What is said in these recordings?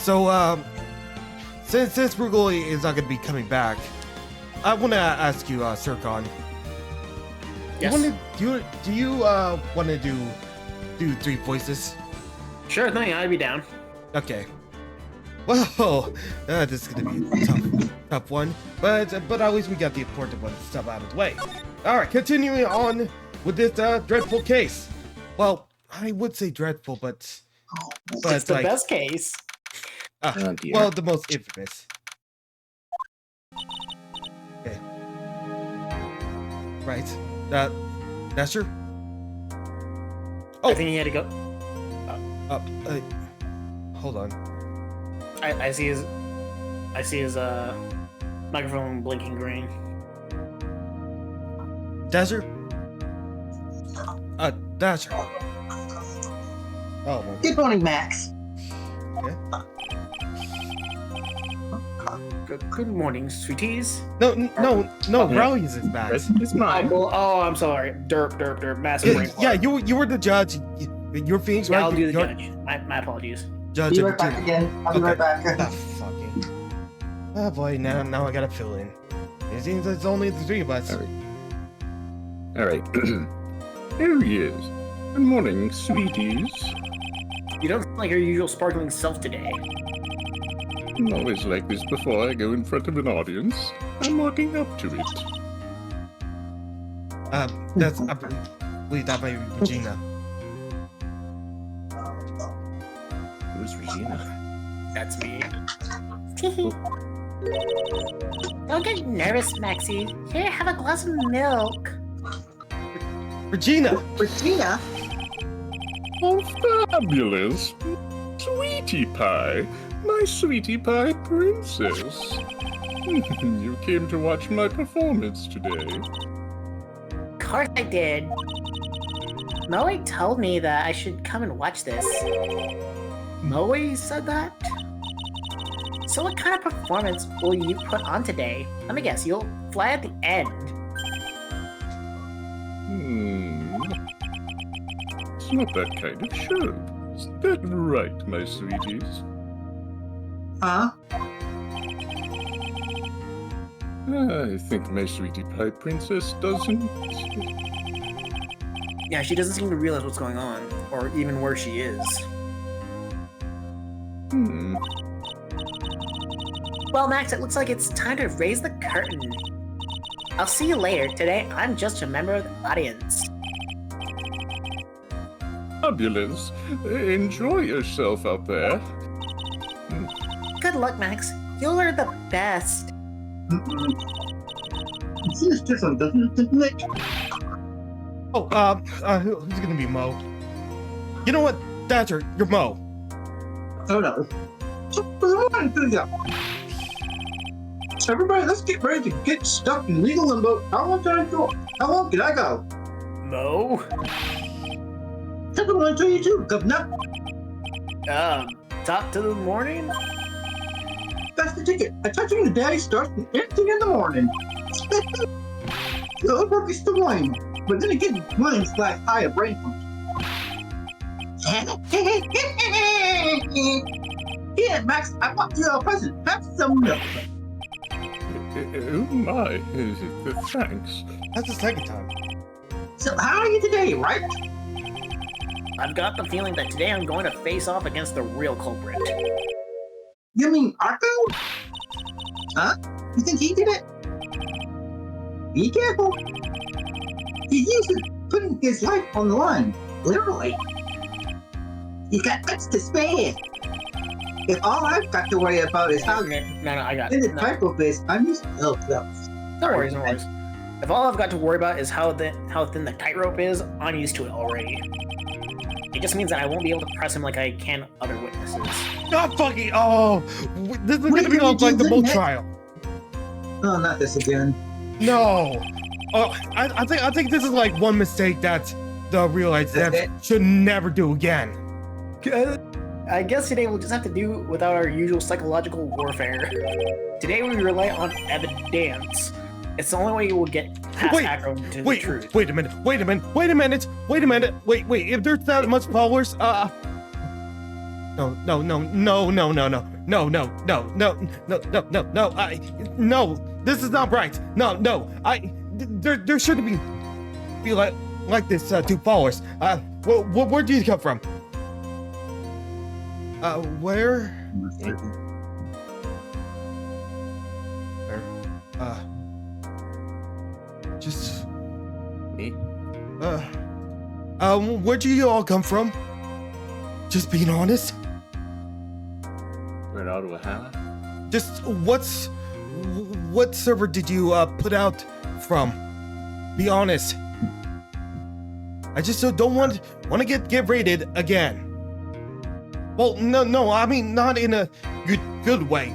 So, since Brugoli is not going to be coming back, I want to ask you, Sircon. Yes. Do you want to do 3 voices? Sure thing, I'd be down. Okay. Well, this is going to be a tough one, but at least we got the important one stuff out of the way. All right, continuing on with this dreadful case. Well, I would say dreadful, but It's the best case. well, the most infamous. Okay. Right. Nestor? I think he had to go. Hold on. I see his microphone blinking green. Dasher? Dasher. Oh, my. Good morning, Max. Okay. Good morning, sweeties. No, Rallies is back. It's mine. Oh, I'm sorry. Derp. Massive brain fart. Yeah, you were the judge. Your feelings, Yeah, right? I'll do the judge. My apologies. Judge. Be right back again. I'll be right back. Fucking. Oh boy, now I gotta fill in. It seems it's only the 3 of us. All right. There he is. Good morning, sweeties. You don't sound like your usual sparkling self today. I'm always like this before I go in front of an audience. I'm walking up to it. That's I believe that might be Regina. Who's Regina? That's me. Don't get nervous, Maxie. Here, have a glass of milk. Regina. Regina? Oh, fabulous! Sweetie Pie! My Sweetie Pie princess! You came to watch my performance today. Of course I did. Moe told me that I should come and watch this. Moe said that? So what kind of performance will you put on today? Let me guess, you'll fly at the end. It's not that kind of show. Is that right, my sweeties? Huh? I think my Sweetie Pie princess doesn't. Yeah, she doesn't seem to realize what's going on, or even where she is. Well, Max, it looks like it's time to raise the curtain. I'll see you later. Today, I'm just a member of the audience. Fabulous. Enjoy yourself out there. Good luck, Max. You're the best. It seems different, doesn't it? Oh, who's gonna be Mo? You know what, Dasher, you're Mo. Oh no. Everybody, let's get ready to get stuck in legal limbo. How long can I go? How long can I go? Mo? That's what I tell you too, Governor. Top to the morning? That's the ticket. I touch you the day starts from anything in the morning. The old work is the wine, but then again, mine's like higher brain function. Yeah, Max, I want you a present. Have some milk. Oh my, thanks. That's the second time. So, how are you today, right? I've got the feeling that today I'm going to face off against the real culprit. You mean Arco? Huh? You think he did it? Be careful. He's used to putting his life on the line, literally. You got guts to spare. If all I've got to worry about is how No, I got in it. the typo base, I'm used to no. No worries. If all I've got to worry about is how thin the tightrope is, I'm used to it already. It just means that I won't be able to press him like I can other witnesses. Not fucking. Oh, this is gonna be like the Mo trial. Oh, not this again. No. Oh, I think this is like one mistake that the real life devs should never do again. I guess today we'll just have to do without our usual psychological warfare. Today we rely on evidence. It's the only way we'll get past Acro to the truth. Wait a minute. Wait, if there's that much followers, no. No, no, no, no, no, no, no, no, no, this is not right. No, no, there shouldn't be like this, two followers. Where do you come from? Where? Just... Me? Where do you all come from? Just being honest. Right out of a hat? Just what server did you put out from? Be honest. I just don't want to get raided again. Well, no, I mean not in a good way.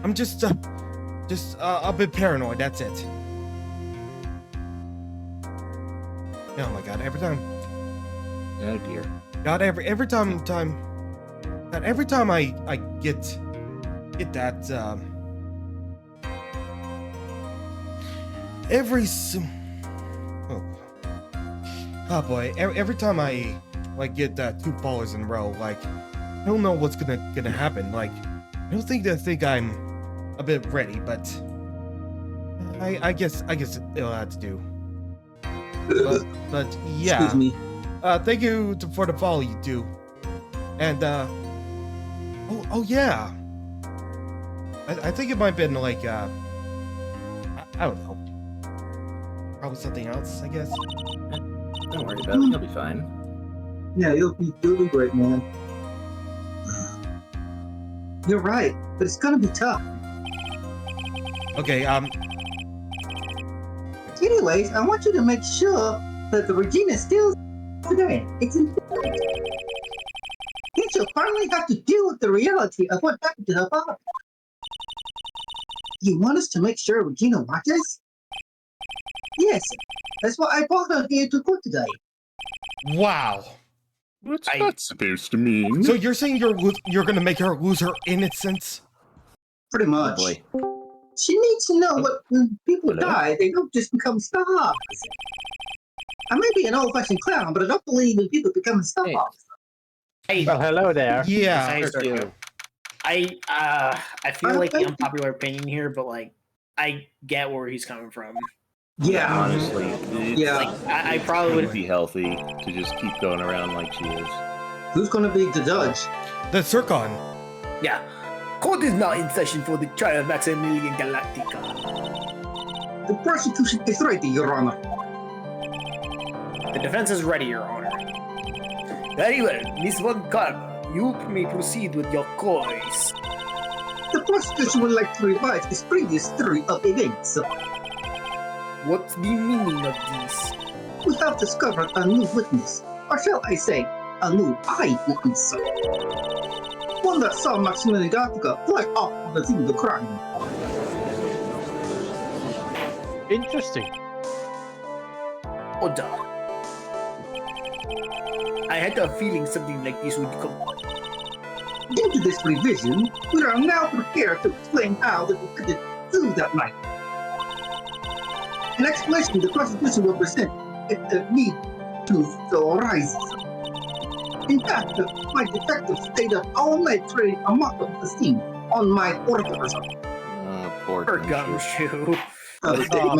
I'm just a bit paranoid. That's it. Oh my God! Every time. Oh dear. God, every time. God, every time I get that oh boy, every time I like get 2 followers in a row, like I don't know what's gonna happen. Like I don't think they think I'm a bit ready, but I guess it'll have to do. But yeah. Excuse me. Thank you for the follow you do. And oh yeah. I think it might have been like I don't know. Probably something else, I guess. Don't worry about it. You'll be fine. Yeah, you'll be great, man. You're right, but it's gonna be tough. Okay, Anyways, I want you to make sure that the Regina is still today. It's important. She'll finally have to deal with the reality of what happened to her father. You want us to make sure Regina watches? Yes, that's what I brought her here to court today. wow. What's that supposed to mean? So you're saying you're gonna make her lose her innocence? Pretty much. Boy. She needs to know what when people Hello? die, they don't just become stars. I may be an old-fashioned clown, but I don't believe in people becoming stars. Hey. Well, hello there. Yeah. Besides, Thank you. I feel like the unpopular opinion here, but like I get where he's coming from. Yeah. Honestly, Yeah. Like I probably would would be healthy to just keep going around like she is. Who's gonna be the judge? The Circon. Yeah. Court is now in session for the trial of Maximilian Galactica. The prosecution is ready, Your Honor. The defense is ready, Your Honor. Very well, Miss Von Karma, you may proceed with your case. The prosecution would like to revise its previous theory of events. What's the meaning of this? We have discovered a new witness, or shall I say, a new eyewitness. One that saw Maximilian Galactica fly off on the scene of the crime. Interesting. Order. I had a feeling something like this would come. Due to this revision, we are now prepared to explain how the defendant flew that night. An explanation the prosecution will present if the need to so arises. In fact, my detective stayed up all night trying a mock of the scene on my orders. Poor Or Gumshoe. gumshoe.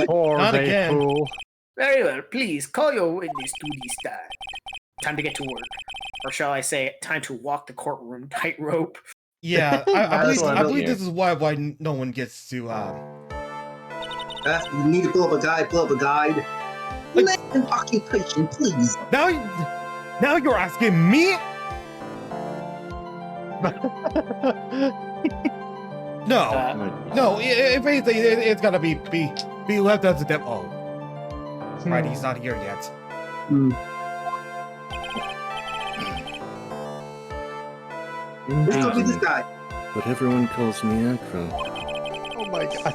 Poor Not they again. fool. Very well, please call your witness to the stand. Time to get to work. Or shall I say, time to walk the courtroom tightrope. Yeah, I That's believe, what I I believe hear. this is why no one gets to You need to pull up a guide. Let an occupation, please. Now you're asking me? No. No, if anything, it's gotta be left as a demo. Oh, right, he's not here yet. Hmm. Let's go with this guy. But everyone calls me Acro. Oh my god.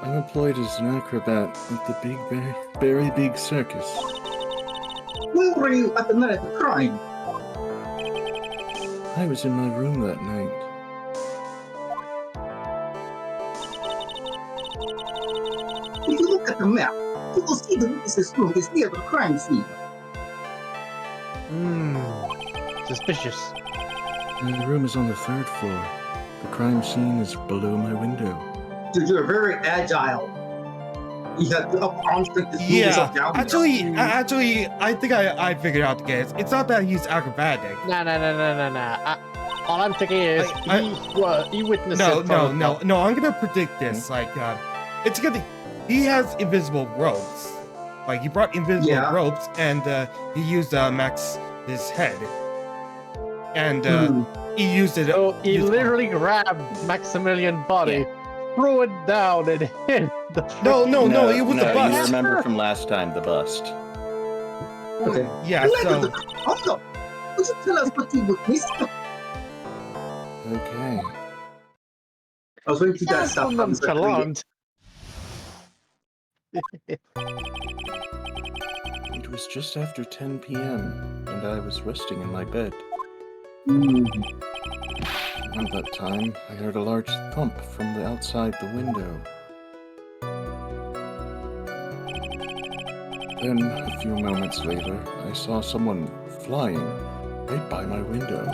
I'm employed as an acrobat at the Very Big Circus. Where were you at the night of the crime? I was in my room that night. If you look at the map, you will see the witness's room is near the crime scene. Suspicious. My room is on the 3rd floor. The crime scene is below my window. Dude, you're very agile. You have the up arm strength to move yourself down there. Actually, I think I figured out the case. It's not that he's acrobatic. Nah. All I'm thinking is he witnessed it. No. I'm gonna predict this. Like, it's gonna. He has invisible ropes. Like, he brought invisible ropes, and he used Max's head, and he used it. So he literally grabbed Maximilian's body, threw it down, and hit the. No, it was the bust. You remember from last time, the bust. Okay. Yeah. So. Also, would you tell us what you witnessed? Okay. I was waiting for that stuff. Nonchalant. It was just after 10 p.m., and I was resting in my bed. At that time, I heard a large thump from the outside the window. Then, a few moments later, I saw someone flying right by my window.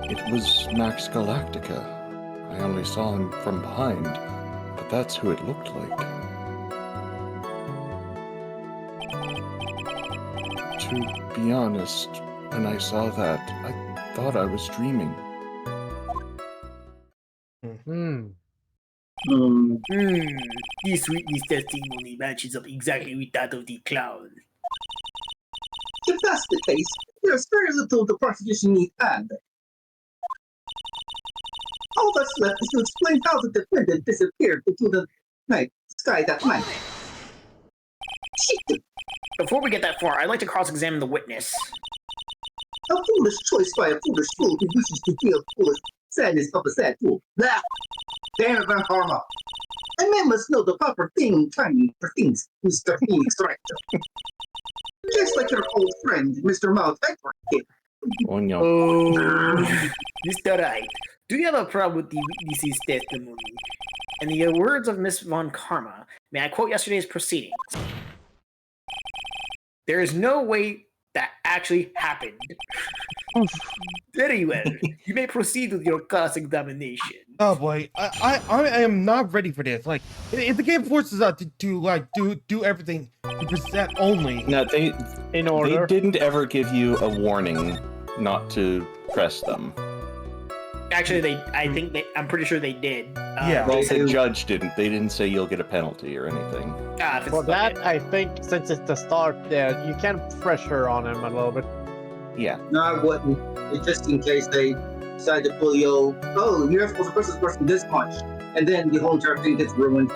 It was Max Galactica. I only saw him from behind, but that's who it looked like. To be honest, when I saw that, I thought I was dreaming. This witness testimony matches up exactly with that of the clown. If that's the case, there's very little the prosecution needs to add. All that's left is to explain how the defendant disappeared into the night sky that night. Shit. Before we get that far, I'd like to cross-examine the witness. A foolish choice by a foolish fool who wishes to feel foolish sadness of a sad fool. Blah! Damn it, Van Karma. A man must know the proper timing for things, Mr. Phoenix Director. Just like your old friend, Mr. Mouth did. Oh, no. Oh, Mr. Wright, do you have a problem with the witness's testimony? In the words of Miss Von Karma, may I quote yesterday's proceedings? There is no way that actually happened. Very well. You may proceed with your cross-examination. Oh boy, I am not ready for this. Like, if the game forces us to do everything to present only. No, they order. They didn't ever give you a warning not to press them. Actually, I'm pretty sure they did. Yeah. Well, the judge didn't. They didn't say you'll get a penalty or anything. For that, I think since it's the start, you can pressure on him a little bit. Yeah. No, I wouldn't. It's just in case they decide to pull you, oh, you're supposed to press this person this much. And then the whole entire thing gets ruined.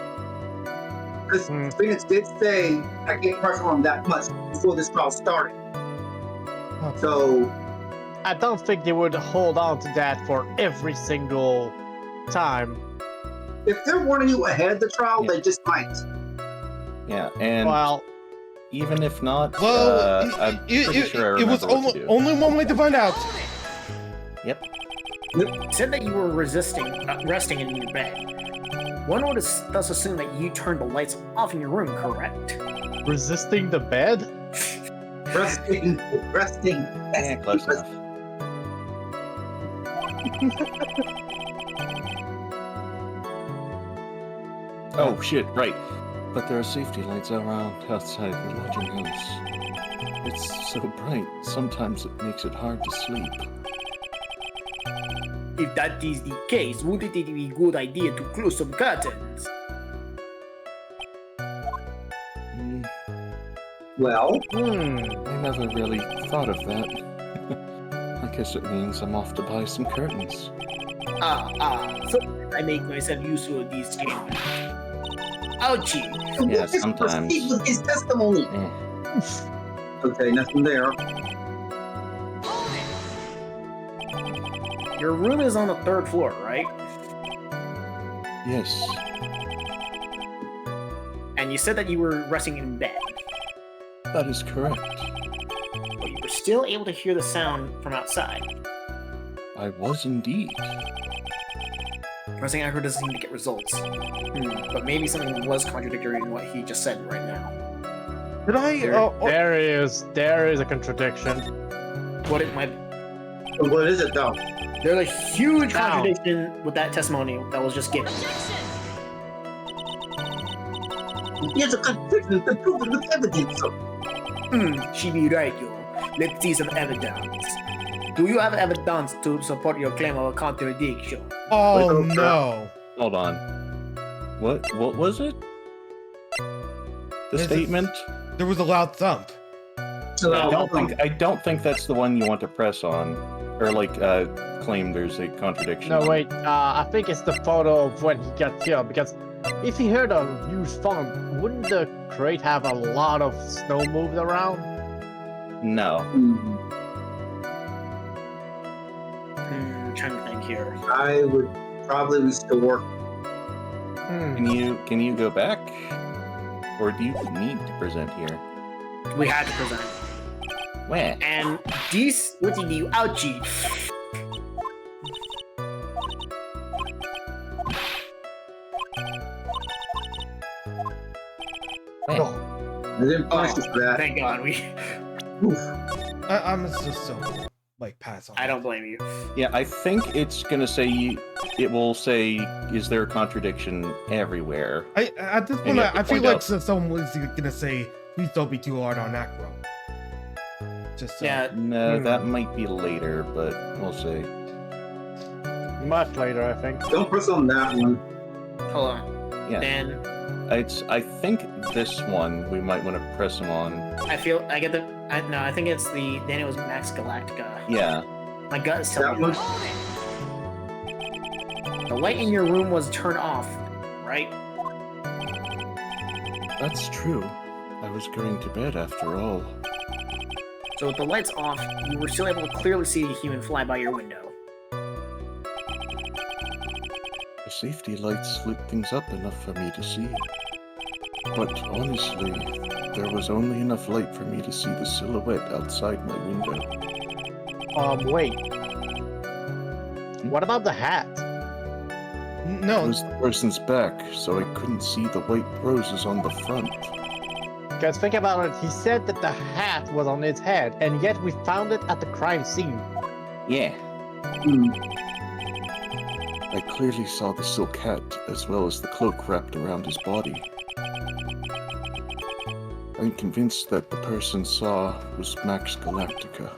Because Phoenix did say, I can't pressure him that much before this trial started. So I don't think they would hold on to that for every single time. if they're warning you ahead of the trial, they just might. Yeah, and Well, even if not, Well, I'm pretty sure I it was remember what to do. only one way to find out. Yep. You said that you were resting in your bed. One would thus assume that you turned the lights off in your room, correct? resisting the bed? Resting. Yeah, close enough. Oh shit, right. But there are safety lights around outside the lodging house. It's so bright, sometimes it makes it hard to sleep. If that is the case, wouldn't it be a good idea to close some curtains? Well, I never really thought of that. I guess it means I'm off to buy some curtains. So I make myself useful of these chambers. Ouchie! Yeah, let's proceed sometimes. with his testimony. Okay, nothing there. Your room is on the 3rd floor, right? Yes, And you said that you were resting in bed, that is correct. but you were still able to hear the sound from outside. I was indeed. Pressing Acro doesn't seem to get results. But maybe something was contradictory in what he just said right now. Did I? There is a contradiction. What it might... What is it though? There's a huge Now. contradiction with that testimony that was just given. There's a contradiction to prove it with evidence. She be right, yo. Let's see some evidence. Do you have evidence to support your claim of a contradiction? Oh no. Hold on. What was it? The Is it- statement? There was a loud thump. I don't think that's the one you want to press on, or like claim there's a contradiction. No, wait. I think it's the photo of when he got killed. Because if he heard a huge thump, wouldn't the crate have a lot of snow moved around? No. Trying to think here. I would probably restore. Can you go back, or do you need to present here? We had to present. Where? And this would be you ouchie. Where? I didn't punish you for that. Thank God we. Oof. I'm just so like pass on. I don't blame you. Yeah, I think it's gonna say it will say, "Is there a contradiction everywhere?" At this And point, you have to I feel point like out- someone was gonna say, "Please don't be too hard on Acro." Just Yeah. No, that might be later, but we'll see. Much later, I think. Don't press on that one. Hold on. Yeah, Then I think this one we might want to press him on. I get the. No, I think it's the. Then it was Max Galactica. Yeah, My gut is That telling me. one. The light in your room was turned off, right? That's true. I was going to bed after all. So with the lights off, you were still able to clearly see a human fly by your window. The safety lights lit things up enough for me to see. But honestly, there was only enough light for me to see the silhouette outside my window. Wait. What about the hat? It no. was the person's back, so I couldn't see the white roses on the front. Because think about it, he said that the hat was on his head, and yet we found it at the crime scene. yeah. I clearly saw the silk hat, as well as the cloak wrapped around his body. I'm convinced that the person saw was Max Galactica.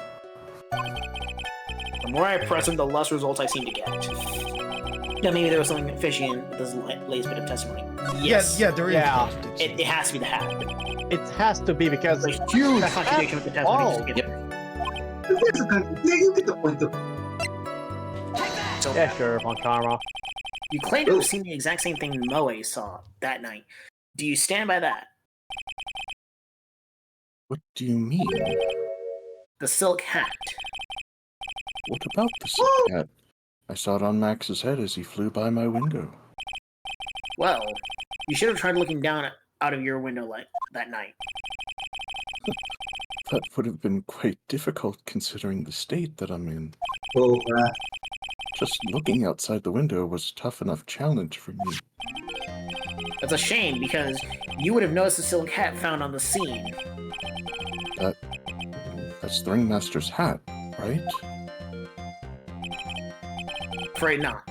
The more I press him, the less results I seem to get. Yeah, maybe there was something fishy in this latest bit of testimony. Yes. Yeah, there is. Yeah. contradiction. It has to be the hat. It has to be because There's a huge contradiction with the testimony. Just given. There's a contradiction. Yeah, you get the point though. So yeah, sure, Von Karma. you claim to have seen the exact same thing Moe saw that night. Do you stand by that? What do you mean? The silk hat. What about the silk hat? I saw it on Max's head as he flew by my window. Well, you should have tried looking down out of your window that night. That would have been quite difficult considering the state that I'm in. Oh, Just looking outside the window was a tough enough challenge for me. That's a shame because you would have noticed the silk hat found on the scene. That's the Ringmaster's hat, right? Afraid not.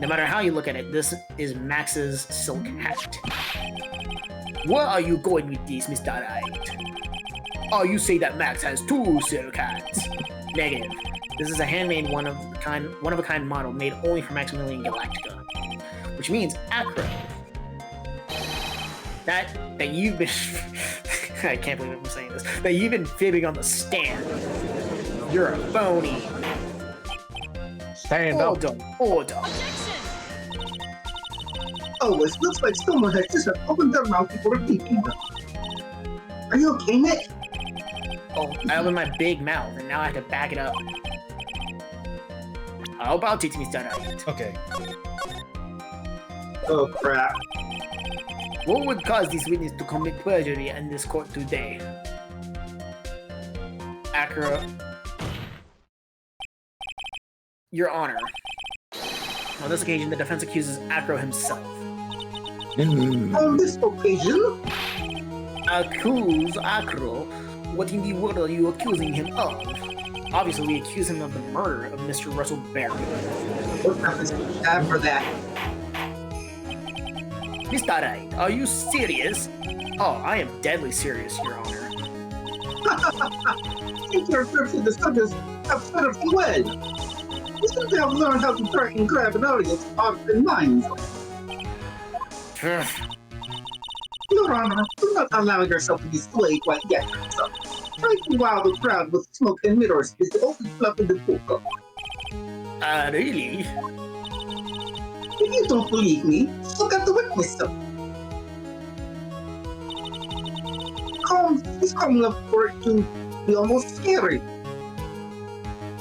No matter how you look at it, this is Max's silk hat. Where are you going with this, Mr. Right? Oh, you say that Max has two silk hats. Negative. This is a handmade one of a kind model made only for Maximilian Galactica. Which means Acro. That you've been I can't believe I'm saying this. That you've been fibbing on the stand. You're a phony. Stand up. Order. oh, it looks like someone has just opened their mouth before speaking. Are you okay, Nick? Oh, I opened my big mouth and now I have to back it up. How about it, Mr. Right? Okay. Oh crap. What would cause this witness to commit perjury in this court today? Acro. Your Honor. On this occasion, the defense accuses Acro himself. On this occasion, Accuse Acro? What in the world are you accusing him of? Obviously, we accuse him of the murder of Mr. Russell Berry. What happens after that? Mr. Right, are you serious? Oh, I am deadly serious, Your Honor. Think your trips to the circus have set up well. You seem to have learned how to track and grab an audience hearts and minds. Your Honor, do not allow yourself to be swayed quite yet. Try to wow the crowd with smoke and mirrors is the only fluff in the book. Really? If you don't believe me, look at the witness. He's calm enough for it to be almost scary.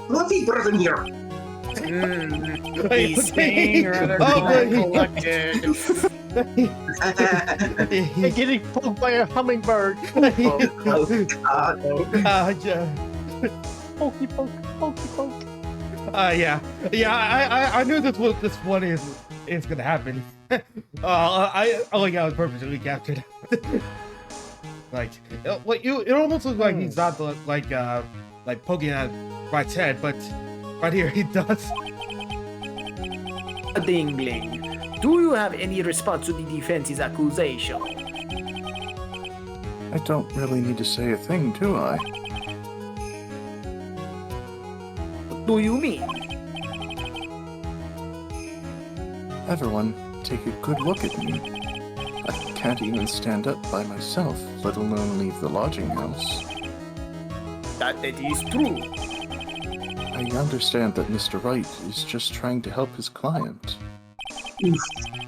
What's he present here? He's being rather collected. They're getting poked by a hummingbird. Oh, God. Yeah. Pokey poke, pokey poke. Yeah. I knew this one is gonna happen. I only got it perfectly captured. Like, it almost looks like he's not like poking at Right's head, but right here he does. Dingling, do you have any response to the defense's accusation? I don't really need to say a thing, do I? What do you mean? Everyone, take a good look at me. I can't even stand up by myself, let alone leave the lodging house. That is true. I understand that Mr. Wright is just trying to help his client.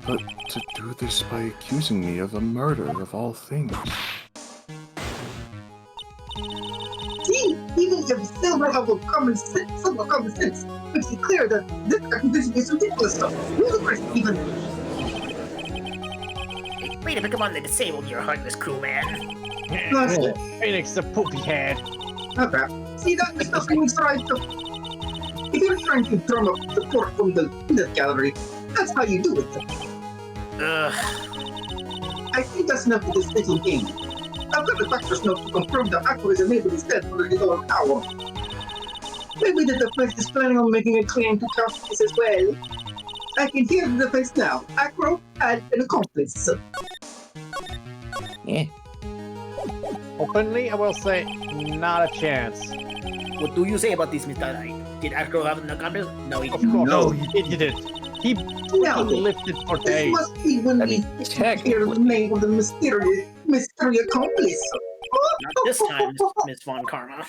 But to do this by accusing me of a murder of all things. See, even if Silver have a common sense, makes it clear that this accusation is ridiculous stuff. Ludicrous even. Way to pick him on the disabled, your heartless crew man. Phoenix the poopy head. Okay. See, that is not Phoenix right. If you're trying to drum up support from the peanut gallery, that's how you do it. Ugh. I think that's enough of this little game. I've got the doctor's note to confirm that Aqua is enabled instead for the little hour. Maybe the defense is planning on making a claim to justice as well. I can hear the defense now. Aqua had an accomplice. Openly, I will say, not a chance. What do you say about this, Mr. Wright? Did Acro have an accomplice? No, he Of did not. course, he didn't. He Now, lifted for this days. must be when we hear the name of the mystery accomplice. Not this time, Miss Von Karma.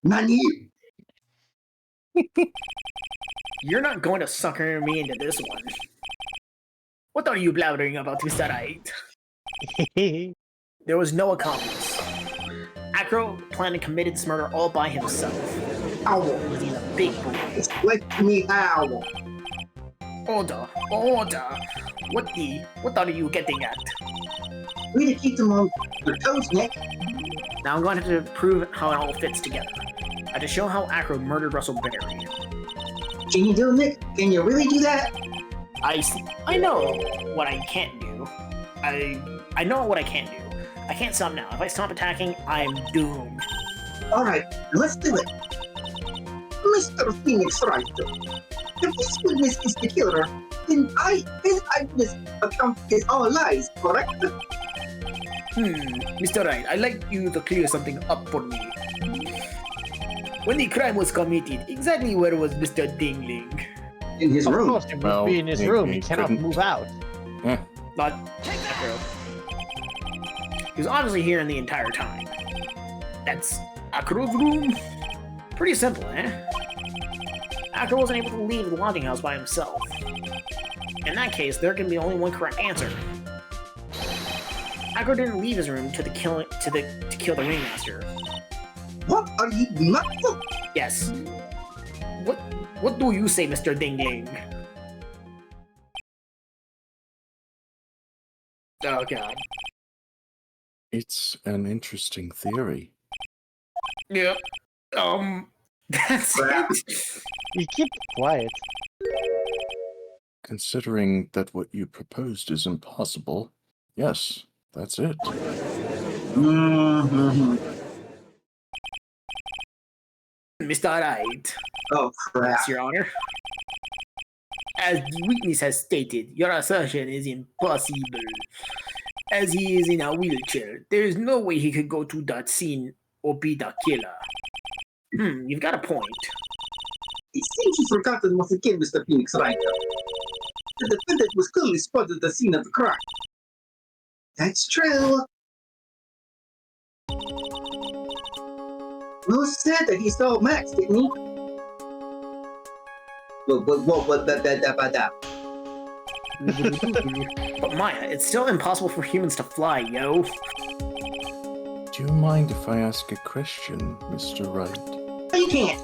Nani? You're not going to sucker me into this one. What are you blabbering about, Mr. Wright? There was no accomplice. Acro planned and committed this murder all by himself. Ow. Was he a big boy? Explain to me how. Order! What are you getting at? We need to keep them on their toes, Nick. Now I'm going to have to prove how it all fits together. I have to show how Acro murdered Russell Berry. Can you do it, Nick? Can you really do that? I know what I can't do. I know what I can't do. I can't stop now. If I stop attacking, I'm doomed. Alright, let's do it. Mr. Phoenix Wright. If this witness is the killer, then his eyewitness account is all lies, correct? Mr. Wright, I'd like you to clear something up for me. When the crime was committed, exactly where was Mr. Dingling? In his Of room. course, he must be in his room. He cannot couldn't- move out. Not Acro. He was obviously here in the entire time. That's Acro's room? Pretty simple, eh? Acro wasn't able to leave the lodging house by himself. In that case, there can be only one correct answer. Acro didn't leave his room to kill the ringmaster. What are you nuts? Yes. What do you say, Mr. Dingling? Oh god. It's an interesting theory. Yep. That's it. You keep quiet. Considering that what you proposed is impossible, yes, that's it. Mm-hmm. Mr. Right. Oh crap. Yes, Your Honor. As the witness has stated, your assertion is impossible. As he is in a wheelchair, there is no way he could go to that scene or be the killer. You've got a point. It seems you've forgotten once again, Mr. Phoenix Wright. The defendant was clearly spotted at the scene of the crime. That's true. Will said that he saw Max, didn't he? That. But Maya, it's still impossible for humans to fly, yo. Do you mind if I ask a question, Mr. Wright? You can't.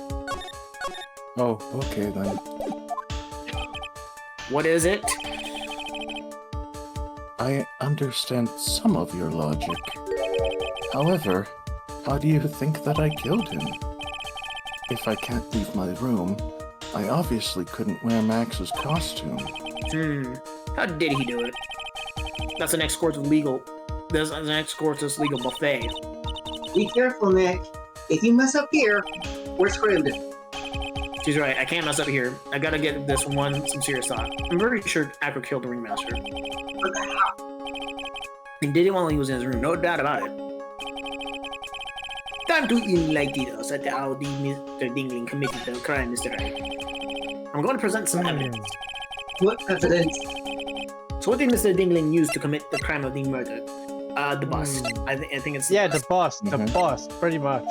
Oh, okay then. What is it? I understand some of your logic. However, how do you think that I killed him? If I can't leave my room, I obviously couldn't wear Max's costume. How did he do it? That's an escort to legal. That's an escort to legal buffet. Be careful, Nick. If you mess up here, we're screwed. She's right. I can't mess up here. I gotta get this one some serious thought. I'm very sure Acro killed the ringmaster. And did it while he was in his room. No doubt about it. Time to enlighten us at how the Mr. Dingling committed the crime, Mr. Wright. I'm going to present some evidence. What evidence? So what did Mr. Dingling use to commit the crime of the murder? The bust. I think it's The bust, pretty much.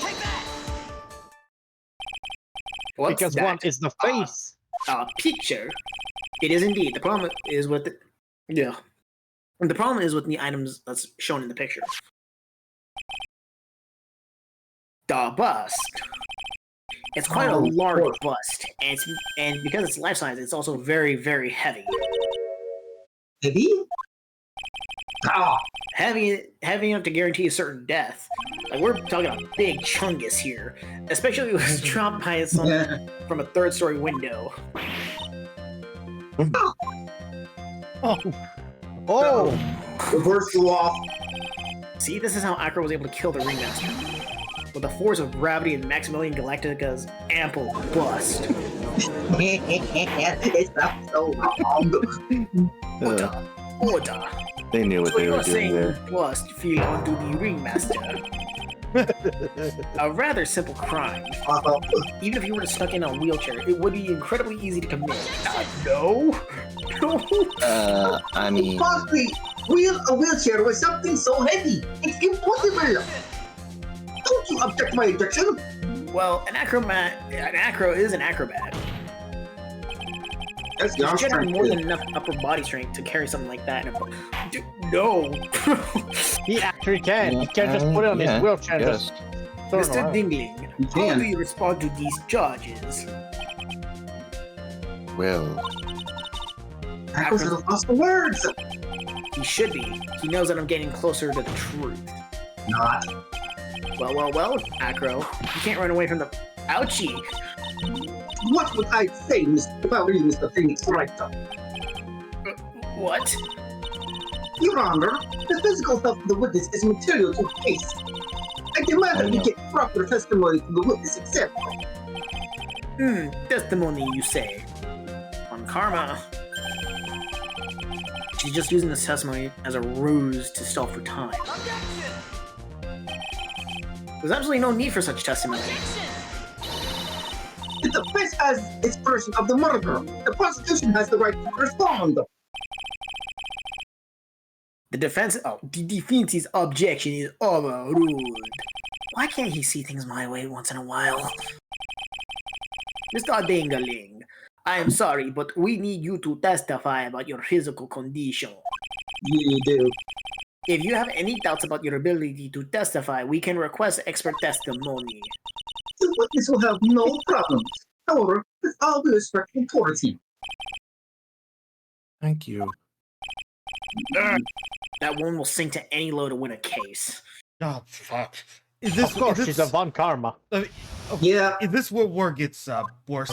What's Because that? one is the face. Picture. It is indeed. The problem is with the problem is with the items that's shown in the picture. The bust. It's quite a large bust, and because it's life size, it's also very, very heavy. Heavy? Heavy enough to guarantee a certain death. Like, we're talking a big chungus here, especially if it was dropped by someone from a third-story window. Reverse the law. See, this is how Acro was able to kill the ringmaster. With the force of gravity and Maximilian Galactica's ample bust. It's not so wrong. Order. They knew what So they you were are doing saying there. you must feel onto the ringmaster. A rather simple crime. Even if you were stuck in a wheelchair, it would be incredibly easy to commit. No. I mean... Possibly a wheelchair with something so heavy. It's impossible. Don't you object my objection? Well, an acro is an acrobat. That's There's generally more than enough upper body strength to carry something like that. No. He actually can. He can just put it on his wheelchair and Yes. just turn Mr. around. Dingling, You how can. do you respond to these charges? Well, I was at a loss for words. He should be. He knows that I'm getting closer to the truth. Not. Well, Acro. You can't run away from the... Ouchie! What would I say, if I were you, Mr. Phoenix Wright? What? Your Honor, the physical health of the witness is material to the case. I demand that we get proper testimony from the witness itself. Testimony, you say. On Karma. She's just using this testimony as a ruse to stall for time. There's absolutely no need for such testimony. The defense has its version of the murder. The prosecution has the right to respond. The defense's objection is overruled. Why can't he see things my way once in a while? Mr. Dingling, I am sorry, but we need you to testify about your physical condition. You do. If you have any doubts about your ability to testify, we can request expert testimony. The witness will have no problems. However, with all due respect towards him. thank you. That one will sink to any low to win a case. Oh, fuck. Is Of course, she's a Von Karma. Yeah. Is this where war gets worse?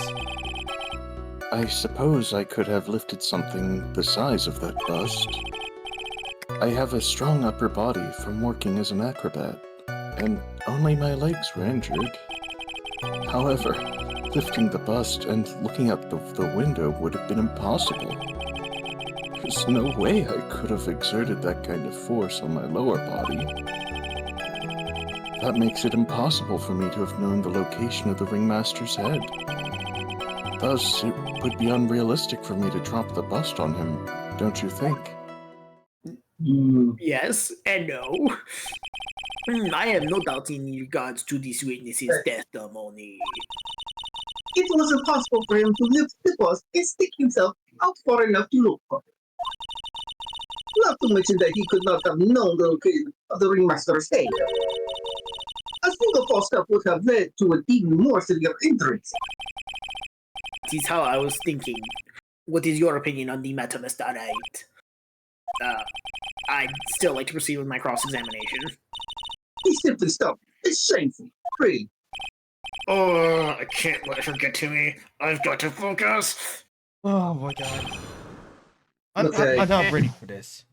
I suppose I could have lifted something the size of that bust. I have a strong upper body from working as an acrobat, and only my legs were injured. However, lifting the bust and looking out the window would have been impossible. There's no way I could have exerted that kind of force on my lower body. That makes it impossible for me to have known the location of the ringmaster's head. Thus, it would be unrealistic for me to drop the bust on him, don't you think? Yes and no. I have no doubt in regards to this witness's testimony. It was impossible for him to lift the bus and stick himself out far enough to look for it. Not to mention that he could not have known the location of the ringmaster's head. A single false step would have led to an even more severe injuries. This is how I was thinking. What is your opinion on the matter, Mr. Wright? I'd still like to proceed with my cross-examination. He simply stopped. It's shameful. Really. Oh, I can't let her get to me. I've got to focus. Oh my god. I'm Okay. not ready for this.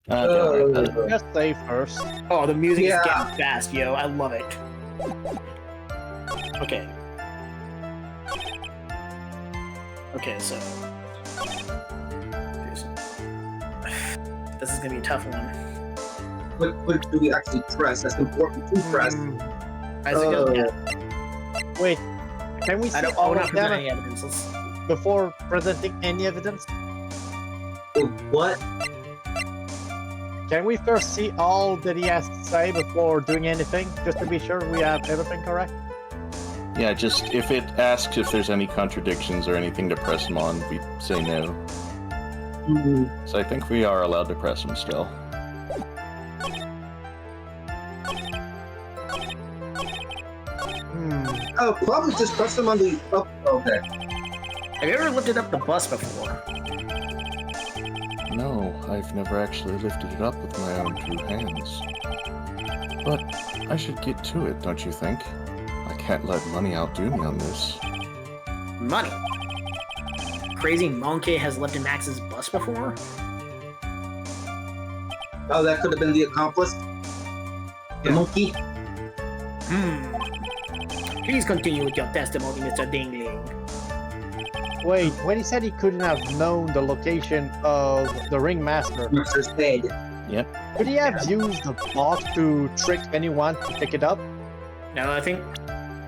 Just say first. Oh, the music Yeah. is getting fast, yo. I love it. Okay. Okay, so... This is gonna be a tough one. What do we actually press? That's important to press. As it goes, yeah. Wait, can we see I don't all want to of present them any evidence. Let's... before presenting any evidence? Oh, what? Can we first see all that he has to say before doing anything, just to be sure we have everything correct? Yeah, just if it asks if there's any contradictions or anything to press him on, we say no. So I think we are allowed to press him still. Oh, probably just press him on the up. Okay. Have you ever lifted up the bus before? No, I've never actually lifted it up with my own two hands. But I should get to it, don't you think? I can't let money outdo me on this. Money. Crazy Monkey has lifted Max's bus before? Oh, that could have been the accomplice. The monkey. Please continue with your testimony, Mr. Dingling. Wait, when he said he couldn't have known the location of the ringmaster, Master's head. could he have used the box to trick anyone to pick it up? No, I think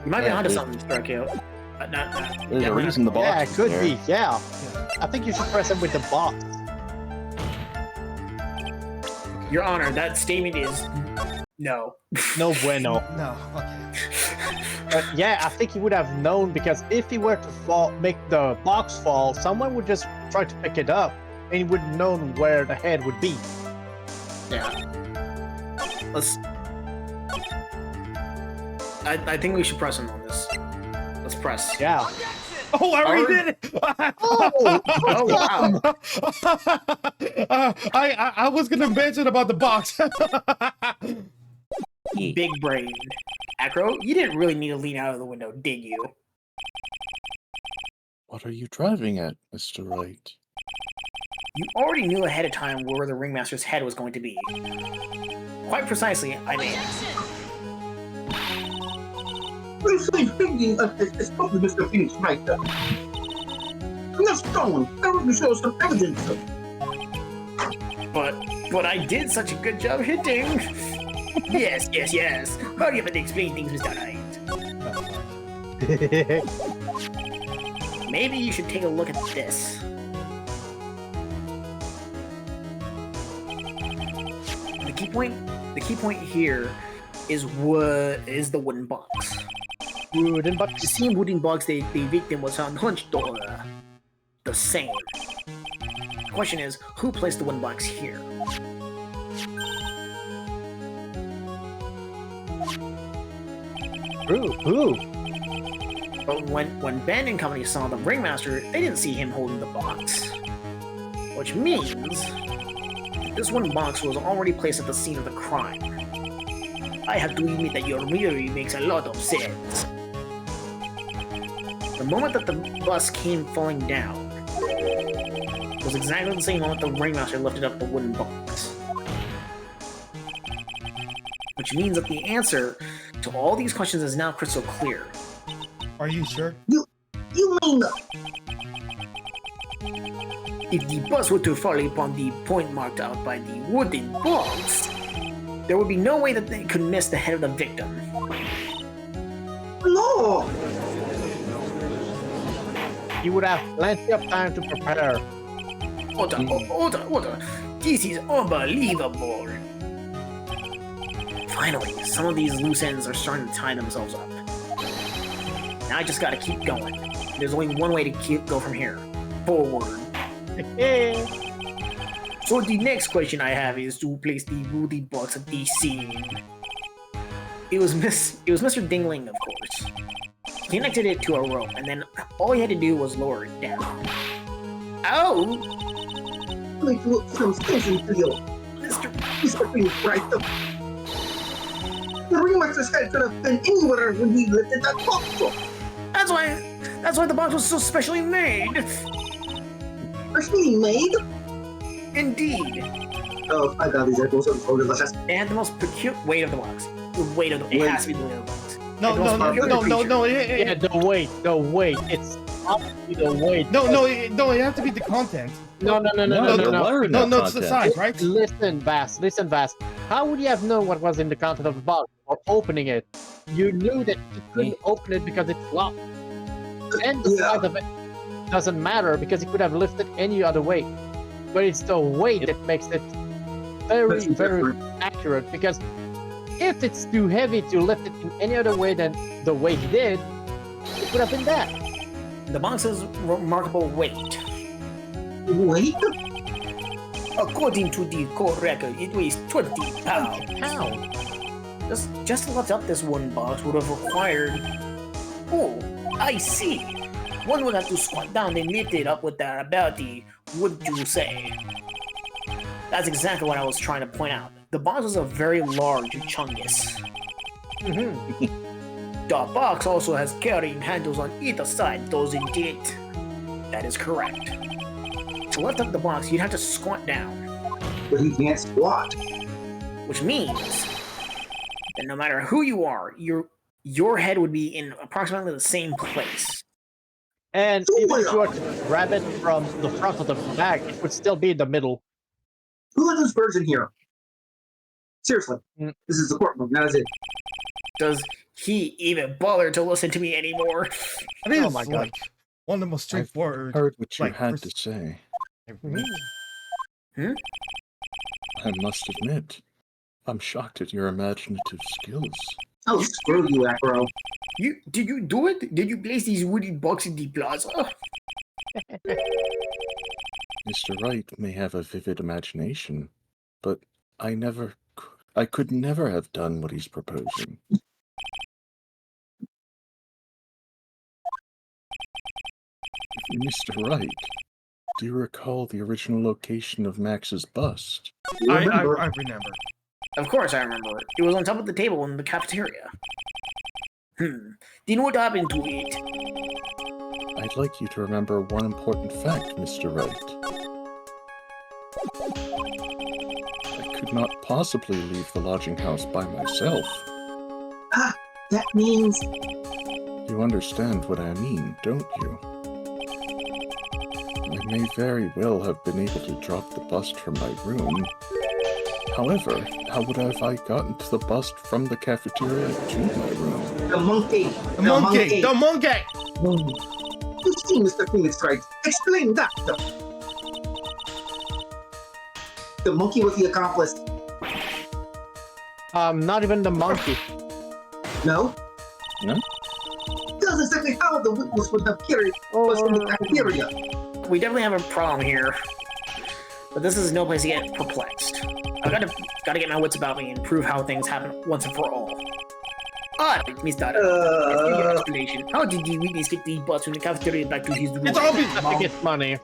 you might be Yeah, onto it- something, Starkio. Not. There's yeah, a we're reason the not- box Yeah, is it could there. be, yeah. I think you should press him with the box. Your Honor, that statement is no. No bueno. No, okay. But yeah, I think he would have known, because if he were to make the box fall, someone would just try to pick it up, and he would have known where the head would be. Yeah. Let's. I think we should press him on this. Let's press. Yeah. Oh, I already Alright. did it! Oh wow. I was gonna mention about the box. Big brain. Acro, you didn't really need to lean out of the window, did you? What are you driving at, Mr. Wright? You already knew ahead of time where the ringmaster's head was going to be. Quite precisely, I mean. Please thinking of this is probably Mr. Phoenix right there. Not strong. That would show some evidence. But I did such a good job hitting. Yes. Hurry up and explain things, Mr. Knight. Maybe you should take a look at this. The key point here is the wooden box. Wooden box. The same wooden box the victim was unhunched over. The same. The question is, who placed the wooden box here? Who? But when Ben and company saw the ringmaster, they didn't see him holding the box. Which means this wooden box was already placed at the scene of the crime. I have to admit that your theory makes a lot of sense. The moment that the bus came falling down was exactly the same moment the ringmaster lifted up the wooden box. Which means that the answer to all these questions is now crystal clear. Are you sure? You mean If the bus were to fall upon the point marked out by the wooden box, there would be no way that they could miss the head of the victim. no? You would have plenty of time to prepare. Order. This is unbelievable. Finally, some of these loose ends are starting to tie themselves up. Now I just gotta keep going. There's only one way to go from here. Forward. So the next question I have is to place the Woody box at the scene. It was Mr. Dingling, of course. He connected it to a rope, and then all he had to do was lower it down. Oh! Like to look some sense into you. Mr. Phoenix, right? The Remaster's head could have been anywhere when he lifted that box up. That's why the box was so specially made! Specially made? Indeed! Oh, I got these echoes of the delicious. It had the most peculiar weight of the box. The weight of the it has to be the weight of the box. No. Yeah, the weight. It's obviously the weight. No, it has to be the content. No. It's the size, right? Listen, Vas. How would you have known what was in the content of the box or opening it? You knew that you couldn't open it because it's locked. And the size of it doesn't matter because you could have lifted any other way. But it's the weight that makes it very, very accurate, because if it's too heavy to lift it in any other way than the way he did, it would have been that. The box's remarkable weight. Wait? According to the court record, it weighs 20 pounds. Just to lift up this wooden box would have required... Oh, I see. One would have to squat down and lift it up with that ability, wouldn't you say? That's exactly what I was trying to point out. The box was a very large chungus. The box also has carrying handles on either side, doesn't it? That is correct. To lift up the box, you'd have to squat down. But he can't squat. Which means that no matter who you are, your head would be in approximately the same place. And even if you were to grab it from the front of the bag, it would still be in the middle. Who let this person here? Seriously, this is the courtroom, that is it. Does he even bother to listen to me anymore? I think Oh it's my God. like one of the most straightforward. Heard what you like, had to say. I must admit, I'm shocked at your imaginative skills. Oh, screw you, Acro. Did you do it? Did you place these wooden boxes in the plaza? Mr. Wright may have a vivid imagination, but I could never have done what he's proposing. Mr. Wright, do you recall the original location of Max's bust? I remember. Of course I remember. It was on top of the table in the cafeteria. Then what happened to it? I'd like you to remember one important fact, Mr. Wright. I could not possibly leave the lodging house by myself. Ah, that means... You understand what I mean, don't you? I may very well have been able to drop the bust from my room. However, how would have I gotten to the bust from the cafeteria to my room? The monkey! The monkey! You see, Mr. Phoenix Wright, explain that, though. The monkey was the accomplice. Not even the monkey. No? No? That's exactly how the witness would have carried us from the cafeteria. We definitely have a problem here. But this is no place to get perplexed. I've gotta get my wits about me and prove how things happen once and for all. Alright, Mr. Your explanation. How did the witness get the bus from the cafeteria back to his room? It's obvious. I think it's money.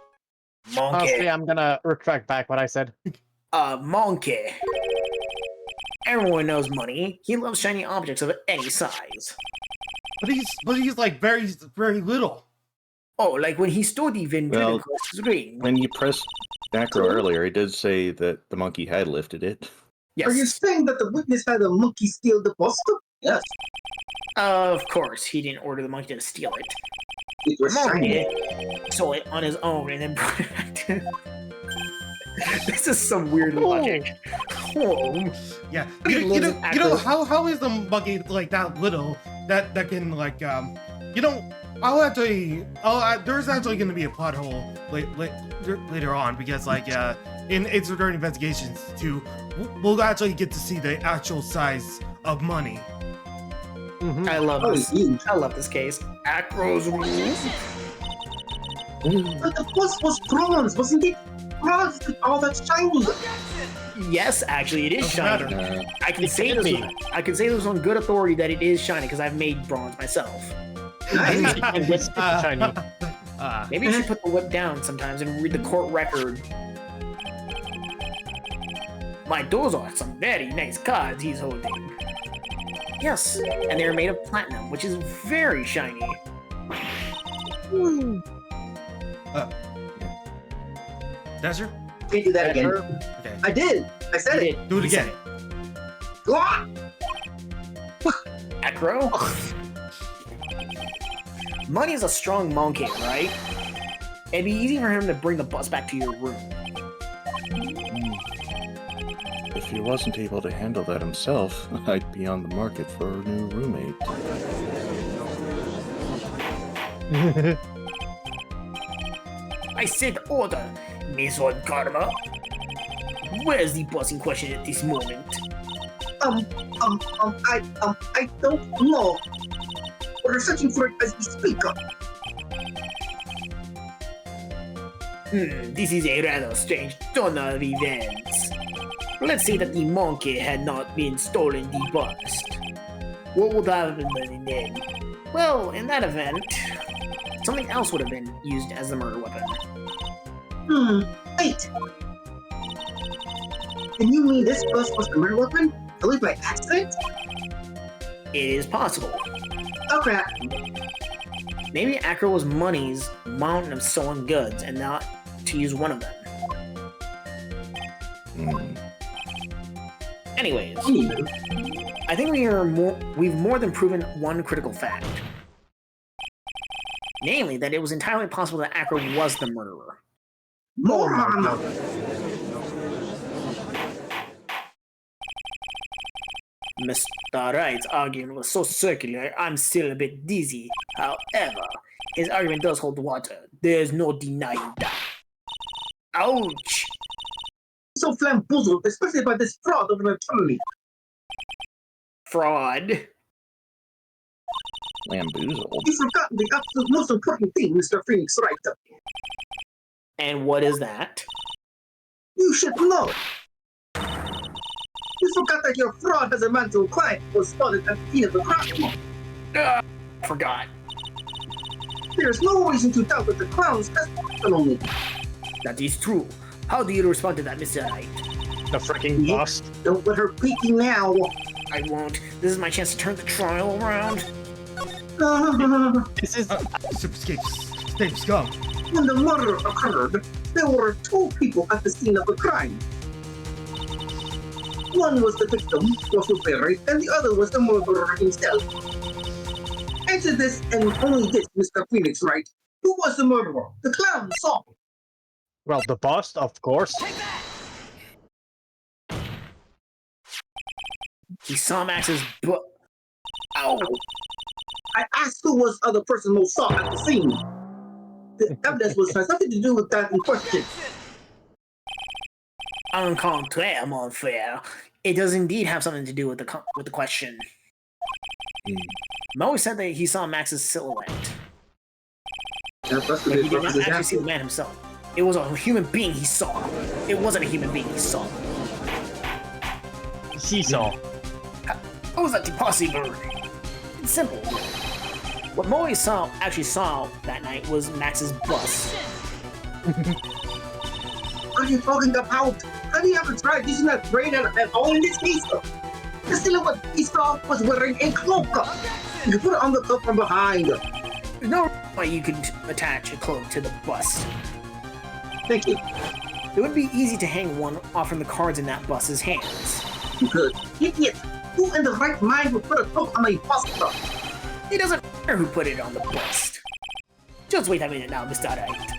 Monkey. Honestly, I'm gonna retract back what I said. Monkey. Everyone knows money. He loves shiny objects of any size. But he's like very, very little. Oh, like when he stole the ventriloquist screen. When you pressed Macro earlier, it did say that the monkey had lifted it. Yes. Are you saying that the witness had a monkey steal the bust? Yes, Of course, he didn't order the monkey to steal it. it was shiny. Monkey stole it on his own and then brought it back to... This is some weird logic. Oh. Yeah, He you lives know, in you know Akron. how is the monkey like that little that can like you know there's actually going to be a plot hole later on because like in Ace Attorney Investigations 2 we'll actually get to see the actual size of money. I love Oh, this. huge. I love this case. Acro's rules. But the bus was bronze, wasn't it? Bronze with all that shiny. Yes, actually, it is Doesn't shiny. matter. I can say this. I can say this on good authority that it is shiny because I've made bronze myself. Nice. And it's shiny. Maybe you should put the whip down sometimes and read the court record. My those are some very nice cards he's holding. Yes, and they're made of platinum, which is very shiny. Desert? Can't do that again. Okay. I did. I said it. Do it He again. said Ah! it. Acro? Money is a strong monkey, right? It'd be easy for him to bring the bus back to your room. If he wasn't able to handle that himself, I'd be on the market for a new roommate. I said order, Miss Von Karma. Where's the bus in question at this moment? I don't know. We're searching for it as we speak. This is a rather strange turn of events. Let's say that the monkey had not been stolen the bust. What would happen then? Well, in that event, something else would have been used as the murder weapon. Wait. And you mean this bus was the murder weapon? Only by accident? It is possible. Oh crap. Maybe Acro was Money's mountain of stolen goods and not to use one of them. Anyways, Anywho, I think we've more than proven one critical fact. Namely, that it was entirely possible that Acro was the murderer. moron! Mr. Wright's argument was so circular, I'm still a bit dizzy. However, his argument does hold water. There's no denying that. Ouch! So flamboozled, especially by this fraud of an attorney. Fraud. Lamboozled. You've forgotten the absolute most important thing, Mr. Phoenix Wright. And what is that? You should know. You forgot that your fraud as a mental client was spotted at the scene of the crime. Forgot. There's no reason to doubt that the clown's testimony. That is true. How do you respond to that, Mr. Wright? The freaking bust. Don't let her beat you now. I won't. This is my chance to turn the trial around. This is Escape scum. When the murder occurred, there were two people at the scene of the crime. One was the victim, was buried, and the other was the murderer himself. Answer this and only this, Mr. Phoenix Wright. Who was the murderer? The clown saw. well, the bust, of course. He saw Max's Ow! I asked who was the other person who saw at the scene. The evidence has nothing to do with that in question. En contraire, mon frère. It does indeed have something to do with the question. Mo said that he saw Max's silhouette, but he did not actually see the man himself. It was a human being he saw. It wasn't a human being he saw. Seesaw. How was that possible? It's simple. What Moe actually saw that night was Max's bus. What are you talking about? Have you ever tried using that brain at all in this case? The silhouette he saw was wearing a cloak. You put it on the cloak from behind. There's no way you could attach a cloak to the bus. Thank you. It would be easy to hang one off from the cards in that bus's hands. Good. Idiot. Who in the right mind would put a cloak on a bus stop? It doesn't matter who put it on the bus. Just wait a minute now, Mr. Right.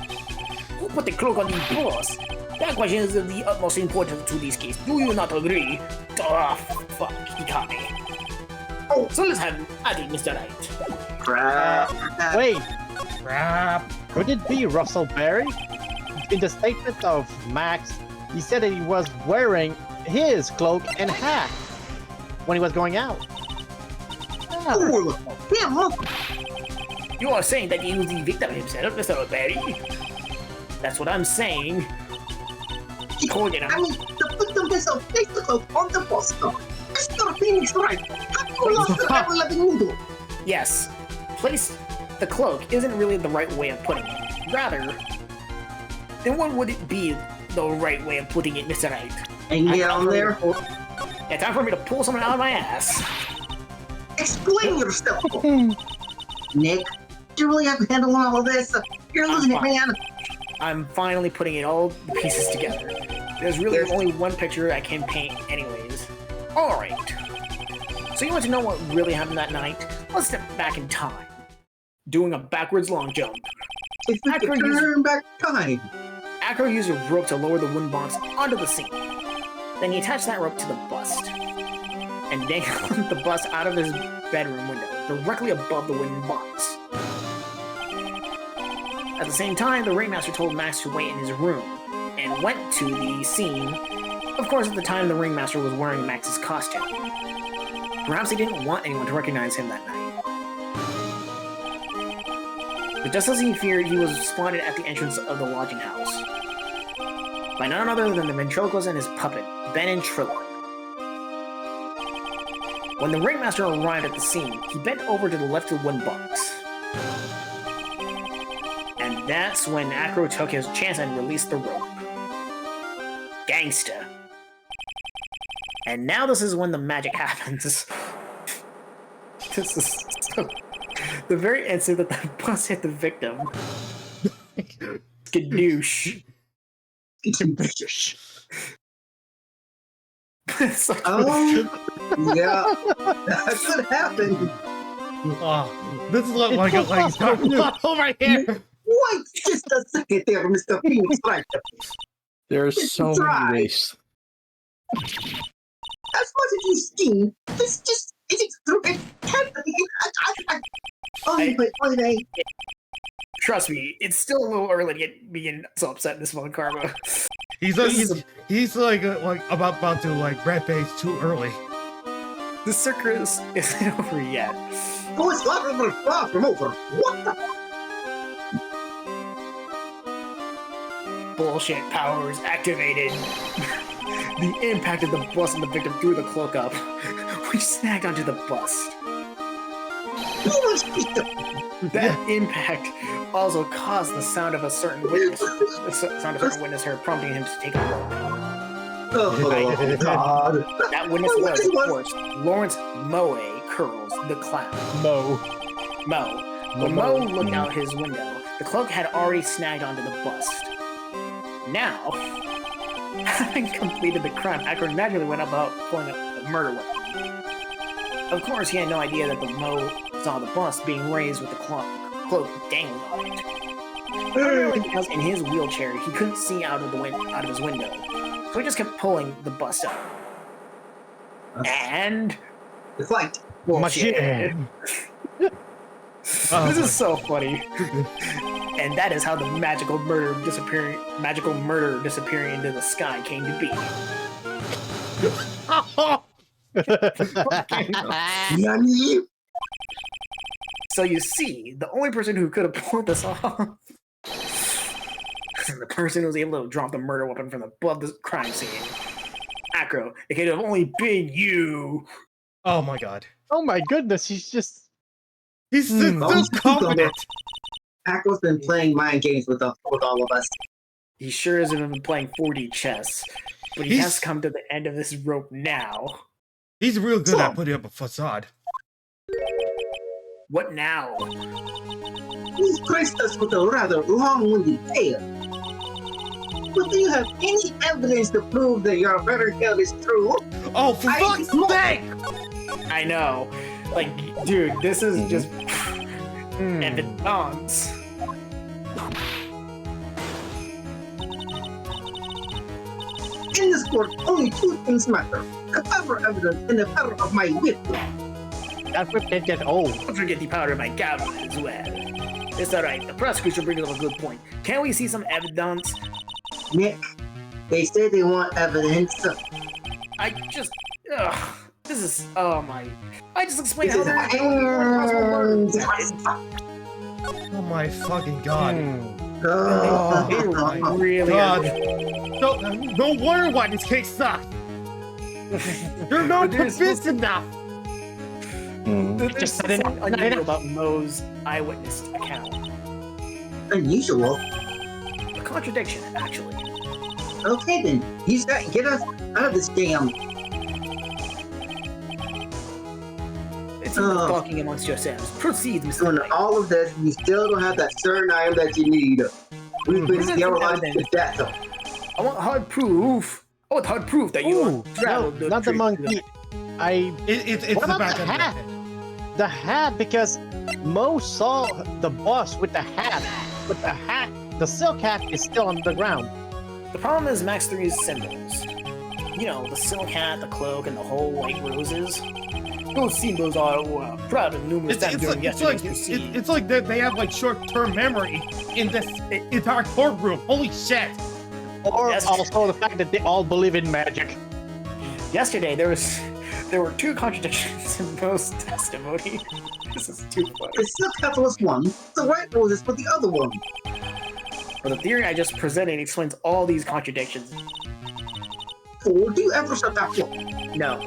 Who put the cloak on the bus? That question is of the utmost importance to this case. Do you not agree? Ah, fuck, he caught me. Oh, so let's have at it, Mr. Right. Crap. Wait, Crap. could it be Russell Berry? In the statement of Max, he said that he was wearing his cloak and hat when he was going out. Yeah. Fool! Damn, look! You are saying that he was the victim himself, Mr. Berry? That's what I'm saying. Hold it I mean, the victim himself placed the cloak on the bus stop. Mr. Phoenix, right? How lost the ever-loving noodle? Yes, place the cloak isn't really the right way of putting it. Rather, then what would it be the right way of putting it, Mr. Right? And get on there. Yeah, time for me to pull someone out of my ass. Explain yourself. Nick, do you really have to handle all of this? You're losing it, man. I'm finally putting it all the pieces together. There's really only one picture I can paint anyways. Alright. So you want to know what really happened that night? Let's step back in time. Doing a backwards long jump. If we could turn back time. Acro used a rope to lower the wooden box onto the scene. Then he attached that rope to the bust. And dangled the bust out of his bedroom window, directly above the wooden box. At the same time, the ringmaster told Max to wait in his room, and went to the scene. Of course, at the time, the ringmaster was wearing Max's costume. Perhaps he didn't want anyone to recognize him that night. But just as he feared, he was spotted at the entrance of the lodging house by none other than the ventriloquist and his puppet, Ben and Trilla. When the ringmaster arrived at the scene, he bent over to the left of the wooden box. And that's when Acro took his chance and released the rope. Gangsta. And now this is when the magic happens. This is so... The very instant that the bus hit the victim. Skadoosh. It's like, Yeah, that's what happened. Oh, this is what I got like talking about over here. Wait just a second there, Mr. Phoenix, right? There's so many ways. As much as you scheme, this just isn't through it. Wait. trust me, it's still a little early to get being so upset in this one, Karma. He's like about to like red face too early. The circus isn't over yet. Oh, it's far from over. What the? Bullshit powers activated. The impact of the bus and the victim threw the cloak up, which snagged onto the bust. That impact also caused the sound of a certain witness. Heard, prompting him to take a look. Oh, God. That witness was, of course, Lawrence Moe Curls, the clown. Mo. When Mo looked out his window, the cloak had already snagged onto the bust. Now, having completed the crime, Akron naturally went about pulling up the murder weapon. Of course, he had no idea that the Mo saw the bust being raised with the cloak dangling on it. Primarily because in his wheelchair, he couldn't see out of his window, so he just kept pulling the bust up. And it's like machine. This is so funny. And that is how the magical murder disappearing into the sky came to be. So you see, the only person who could have pulled this off, the person who was able to drop the murder weapon from above the crime scene, Acro, it could have only been you. Oh my god. Oh my goodness, he's so confident. Acro's been playing mind games with all of us. He sure hasn't been playing 4D chess, but he has come to the end of this rope now. He's real good at putting up a facade. What now? He's graced us with a rather long-winded tale. But do you have any evidence to prove that your fairy tale is true? Oh, for fuck's sake! I know. Like, dude, this is just evidence. In this court, only two things matter: the power of evidence and the power of my wit. That whip can get old. Don't forget the power of my goblin as well. It's alright, the prosecution brings up a good point. Can we see some evidence? Nick, they say they want evidence. I just... Ugh. This is... Oh my... I just explained This how is there's... Oh my fucking god. Oh, They really God. are. No wonder why this case sucks. You're not convinced enough. There's Just something not enough. unusual about Mo's eyewitness account. unusual. A contradiction, actually. Okay then, use that and get us out of this jam. It's enough talking amongst yourselves. Proceed, Mr. On Knight. all of this, you still don't have that certain item that you need. We've been This is sterilized evidence. with that. I want hard proof. I want hard proof that you Ooh, have no, traveled not the trip. monkey. It's What the about back the of the hat? head. The hat, because Mo saw the boss with the hat, but the silk hat is still on the ground. The problem is Max 3's symbols. You know, the silk hat, the cloak, and the whole white roses. Those symbols are proud and numerous times during yesterday's proceedings. It's like they have like short-term memory in this entire courtroom. Holy shit! Or Yes. also the fact that they all believe in magic. Yesterday, there were two contradictions in Mo's testimony. This is too funny. The silk hat was one, the white roses for the other one. Well, the theory I just presented explains all these contradictions. Or do you ever shut that door? No,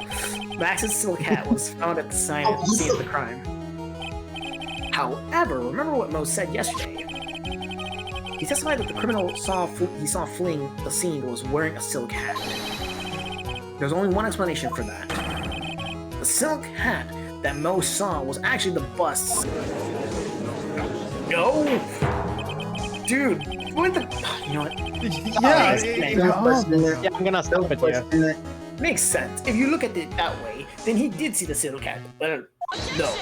Max's silk hat was found at the scene of the crime. However, remember what Mo said yesterday. He testified that the criminal he saw fleeing the scene was wearing a silk hat. There's only one explanation for that. The silk hat that Mo saw was actually the bust's. No! Dude, what the... You know what? Yeah, Yeah, I'm gonna stop it here. Makes sense. If you look at it that way, then he did see the silk hat. No.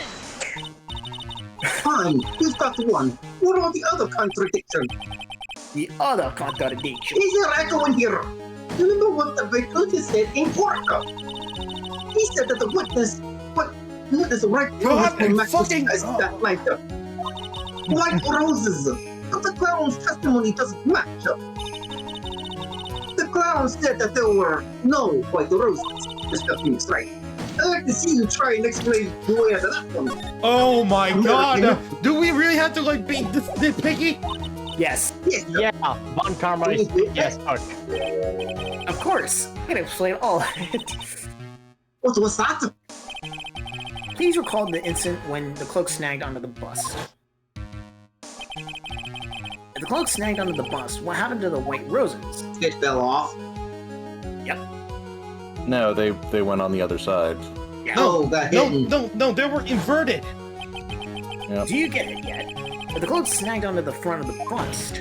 Fine, you've got one. What about the other contradiction? The other contradiction. Is there echo in here? Remember what the witness said in court? He said that the witness the right God, roses were fucking- matched that night. White roses, but the clown's testimony doesn't match. The clown said that there were no white roses. Mr. Phoenix, right? I'd like to see you try and explain the way out of that one. Oh my god! Do we really have to like be this nitpicky? Yes, Yes, Yeah, Von Karma is yes, fuck. of course. I'm gonna explain all of it. What was that? Please recall the incident when the cloak snagged onto the bust. If the cloak snagged onto the bust, what happened to the white roses? It fell off. No, they went on the other side. Yeah. Oh, got hidden. No, they were inverted. Yep. Do you get it yet? If the cloak snagged onto the front of the bust,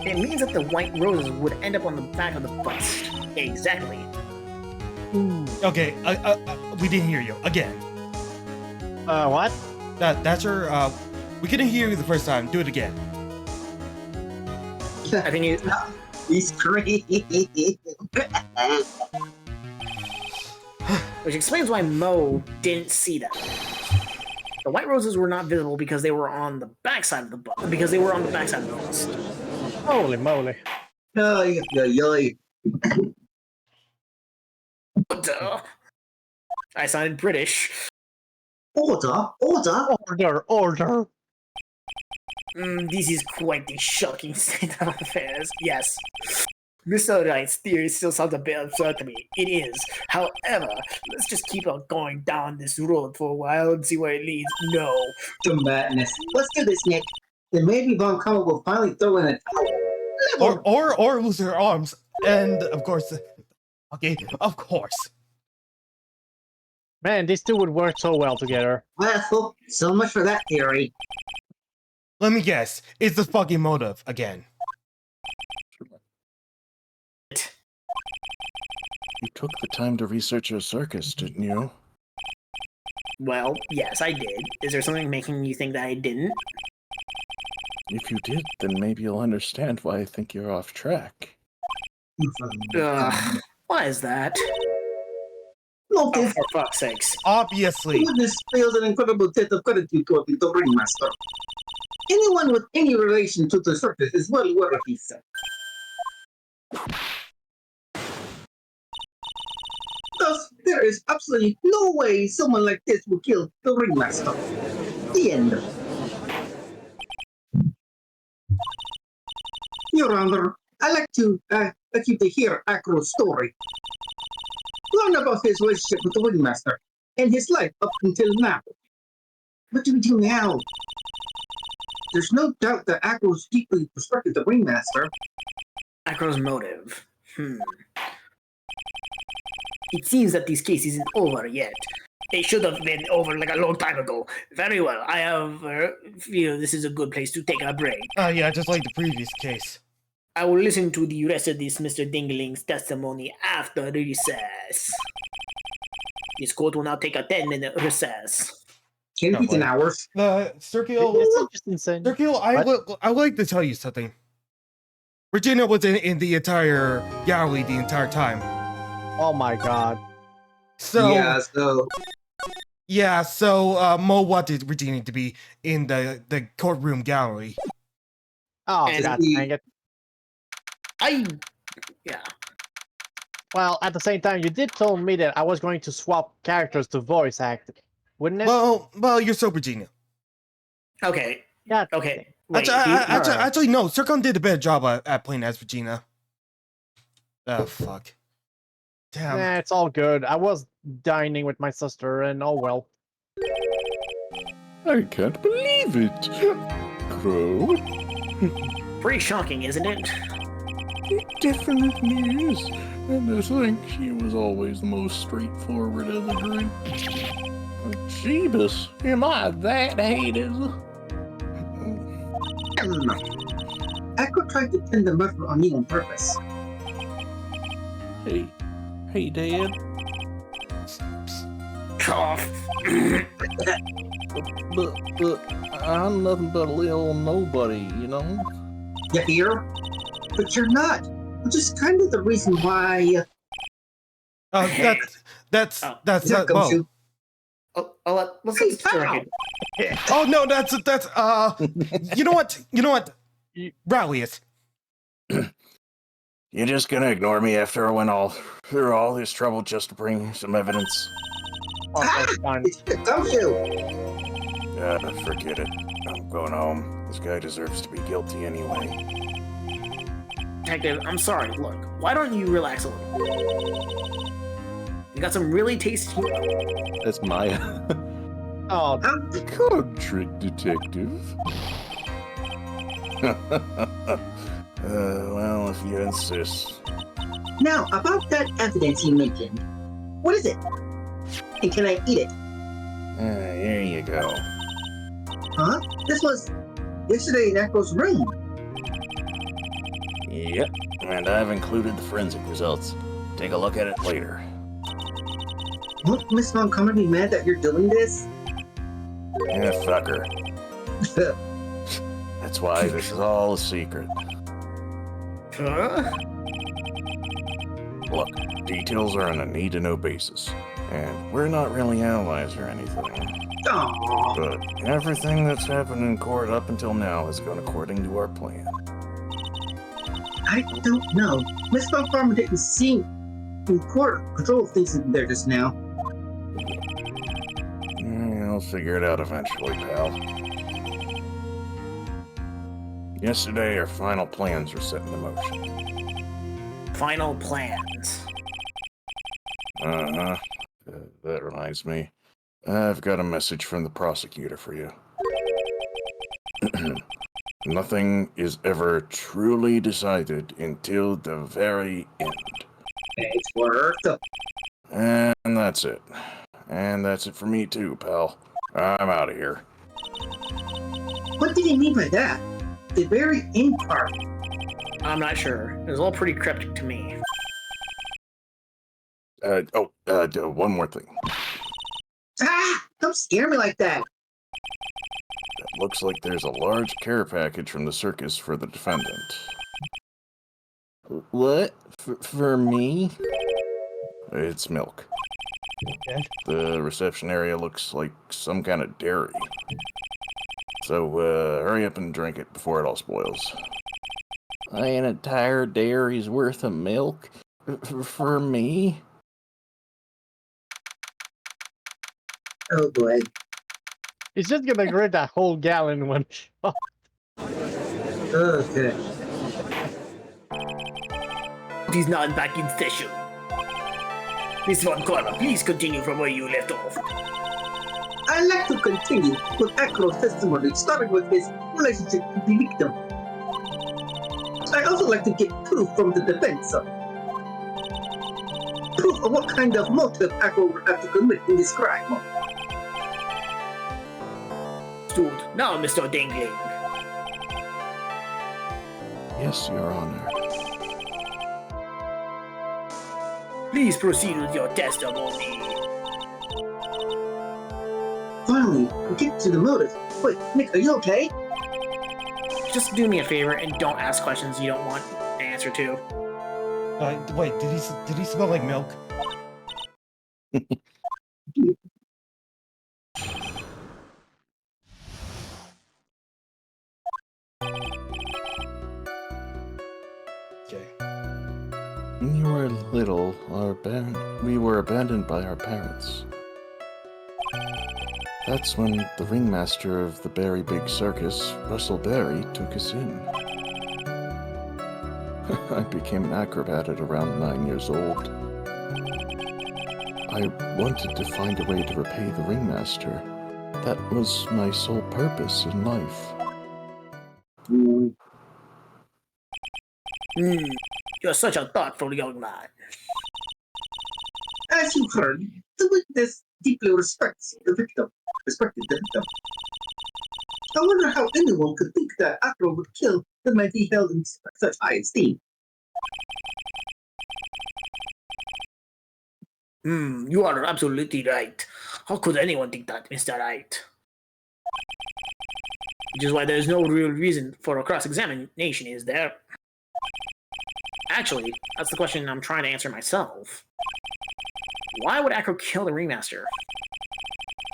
it means that the white roses would end up on the back of the bust. Exactly. Okay, we didn't hear you again. What? That's your. We couldn't hear you the first time. Do it again. I think you. He's crazy. Which explains why Mo didn't see them. The white roses were not visible because they were on the backside of the bust. Because they were on the backside of the bust. Holy moly. Ay, ay, ay. Duh. I sounded British. Order. Order. This is quite the shocking state of affairs. Yes. Mr. Wright's theory still sounds a bit absurd to me. It is. However, let's just keep on going down this road for a while and see where it leads. No. To madness. Let's do this, Nick. Then maybe Von Karma will finally throw in a towel. Or lose her arms, and of course, okay, of course. Man, these two would work so well together. Well, so much for that theory. Let me guess. It's the fucking motive again. You took the time to research your circus, didn't you? Well, yes, I did. Is there something making you think that I didn't? If you did, then maybe you'll understand why I think you're off track. Why is that? Look, Oh, this for fuck's sakes. Obviously. witness feels an incredible debt of gratitude toward the ringmaster. Anyone with any relation to the circus is well aware of his self. Thus, there is absolutely no way someone like this would kill the ringmaster. The end. Your Honor, I'd like you to hear Acro's story. Learn about his relationship with the ringmaster and his life up until now. What do we do now? There's no doubt that Acro's deeply respected the ringmaster. Acro's motive. It seems that this case isn't over yet. It should have been over like a long time ago. Very well. I feel this is a good place to take a break. Yeah, just like the previous case. I will listen to the rest of this Mr. Dingling's testimony after recess. This court will now take a 10-minute recess. Can it be 10 hours? Circle, It's just insane. I would like to tell you something. Regina was in the entire gallery the entire time. Oh my god. So So Mo wanted Regina to be in the courtroom gallery. Oh And god the- dang it. Yeah. Well, at the same time, you did tell me that I was going to swap characters to voice act, wouldn't it? Well, you're so Regina. Okay. Yeah. Okay. Wait, Actually, no. Circon did a better job at playing as Regina. Oh, fuck. Damn. Nah, it's all good. I was dining with my sister, and oh well. I can't believe it! Crow, Pretty shocking, isn't it? it definitely is. And I think she was always the most straightforward of the group. Jeebus, am I that hated? Acro tried to pin the murder on me on purpose. Hey, Dad. Cough. But I'm nothing but a little nobody, you know? You hear? But you're not. Which is kind of the reason why. That's Oh. Here comes Mo. you. Let's Hey, just start pal. Oh no, that's you know what? Rallius. You're just gonna ignore me after I went through all this trouble just to bring some evidence? Oh, that's fine. Here comes you. Forget it. I'm going home. This guy deserves to be guilty anyway. Detective, I'm sorry. Look, why don't you relax a little? You got some really tasty. That's Maya. Oh, Country detective. Well, if you insist. Now, about that evidence you mentioned. What is it? And can I eat it? Here you go. Huh? This was yesterday in Acro's room. Yep, and I've included the forensic results. Take a look at it later. Won't Miss Montgomery be mad that you're doing this? Yeah, fuck her. That's why this is all a secret. Huh? Look, details are on a need-to-know basis. And we're not really allies or anything. Aww. But everything that's happened in court up until now has gone according to our plan. I don't know. Miss Montgomery didn't seem in court control things in there just now. I'll figure it out eventually, pal. Yesterday, our final plans were set into motion. Final plans. Uh-huh. That reminds me. I've got a message from the prosecutor for you. Nothing is ever truly decided until the very end. It's worth it. And that's it. And that's it for me too, pal. I'm out of here. What did he mean by that? The very end part. I'm not sure. It was all pretty cryptic to me. One more thing. Ah! Don't scare me like that. It looks like there's a large care package from the circus for the defendant. What? For me? It's milk. Okay. The reception area looks like some kind of dairy. So, hurry up and drink it before it all spoils. An entire dairy's worth of milk? For me? Oh boy. He's just gonna drink that whole gallon in one shot. Okay. It is not back in session. Miss Von Karma, please continue from where you left off. I'd like to continue with Acro's testimony, starting with his relationship with the victim. I'd also like to get proof from the defense. Proof of what kind of motive Acro would have to commit in this crime. Stood. Now, Mr. Dingling. Yes, Your Honor. Please proceed with your testimony. Finally, we get to the motive. Wait, Nick, are you okay? Just do me a favor and don't ask questions you don't want an answer to. Wait, did he smell like milk? Okay. When you were little, we were abandoned by our parents. That's when the ringmaster of the Berry Big Circus, Russell Berry, took us in. I became an acrobat at around 9 years old. I wanted to find a way to repay the ringmaster. That was my sole purpose in life. You're such a thoughtful young man. As you heard, the witness deeply respected the victim. I wonder how anyone could think that Acro would kill the man he held in such high esteem. You are absolutely right. How could anyone think that, Mr. Wright? Which is why there's no real reason for a cross-examination, is there? Actually, that's the question I'm trying to answer myself. Why would Acro kill the ringmaster?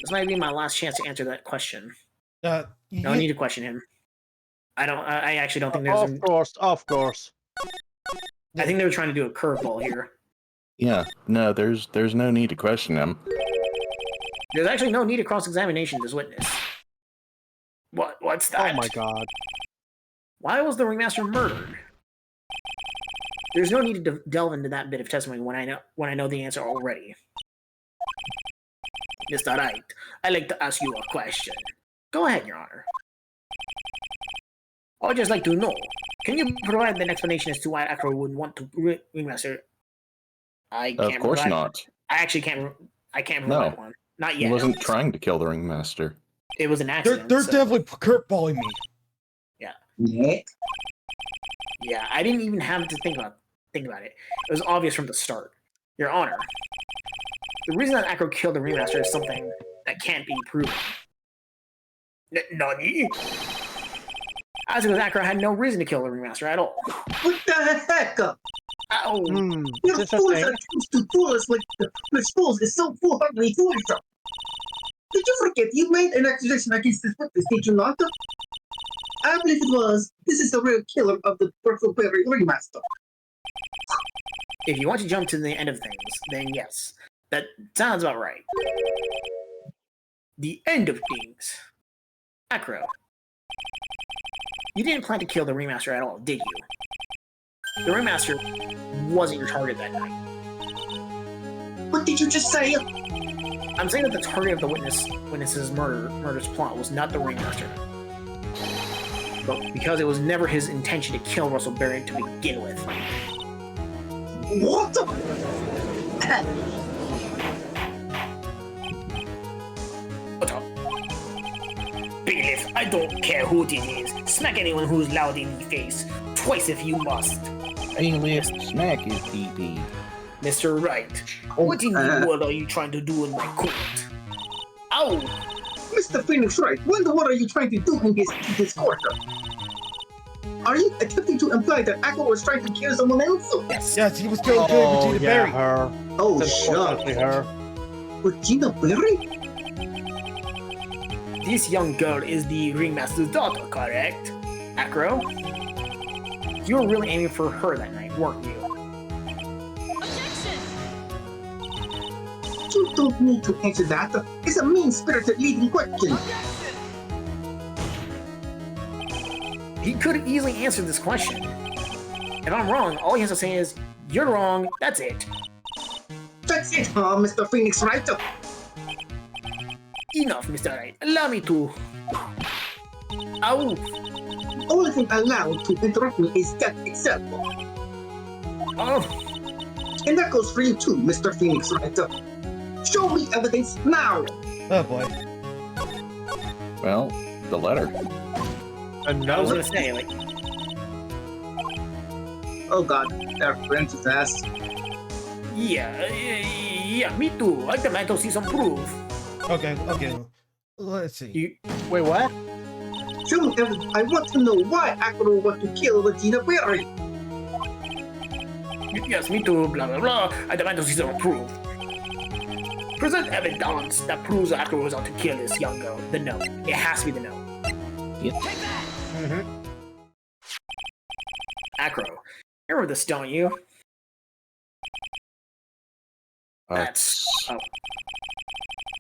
This might be my last chance to answer that question. No need to question him. I actually don't think there's... Of course. I think they were trying to do a curveball here. Yeah, no, there's no need to question him. There's actually no need to cross-examination this witness. What's that? Oh my god. Why was the ringmaster murdered? There's no need to delve into that bit of testimony when I know the answer already. Mr. Wright, I'd like to ask you a question. Go ahead, Your Honor. I'd just like to know, can you provide an explanation as to why Acro would want to ringmaster? I can't. Of course not. I actually can't. I can't provide one. Not yet. He wasn't trying to kill the ringmaster. It was an accident. They're definitely curveballing me. Yeah. Yeah, I didn't even have to think about it. It was obvious from the start. Your Honor, the reason that Acro killed the ringmaster is something that can't be proven. Nani? As because Acro had no reason to kill the ringmaster at all. What the heck? Ow! Your fools are used to fool us like the fools is so foolhardy foolish. Did you forget you made an accusation against this witness, did you not? I believe it was. This is the real killer of the Russell Berry ringmaster. If you want to jump to the end of things, then yes. That sounds about right. The end of things. Acro. You didn't plan to kill the ringmaster at all, did you? The ringmaster wasn't your target that night. What did you just say? I'm saying that the target of the witness's murder's plot was not the ringmaster. But because it was never his intention to kill Russell Berry to begin with. What the? Bailiff, I don't care who it is. Smack anyone who's loud in the face. Twice if you must. Bailiff, smack his PP. Mr. Right, Oh, what in the world are you trying to do in my court? Ow! Mr. Phoenix Wright, what are you trying to do in his court? Are you attempting to imply that Akko was trying to kill someone else? Yes, he was going to kill Regina Berry. her. Oh, It's shut unfortunately her. Regina Berry? This young girl is the ringmaster's daughter, correct? Acro? You were really aiming for her that night, weren't you? You don't need to answer that. It's a mean-spirited leading question. He could have easily answered this question. If I'm wrong, all he has to say is, you're wrong, that's it. That's it, Mr. Phoenix Wright. Enough, Mr. Right. Allow me to... Ow! Only thing allowed to interrupt me is death itself. Oh! And that goes for you too, Mr. Phoenix Wright. Show me evidence now! Oh boy. Well, the letter. I was gonna say, like... Oh god, that friends is ass. Yeah, me too. I demand to see some proof. Okay. Let's see. Wait, what? Show me evidence. I want to know why Akro want to kill Regina Berry. Yes, me too, blah blah blah. I demand to see some proof. Present evidence that proves Akro was out to kill this young girl. The note. It has to be the note. Yep. Acro, remember this, don't you? That's... Oh.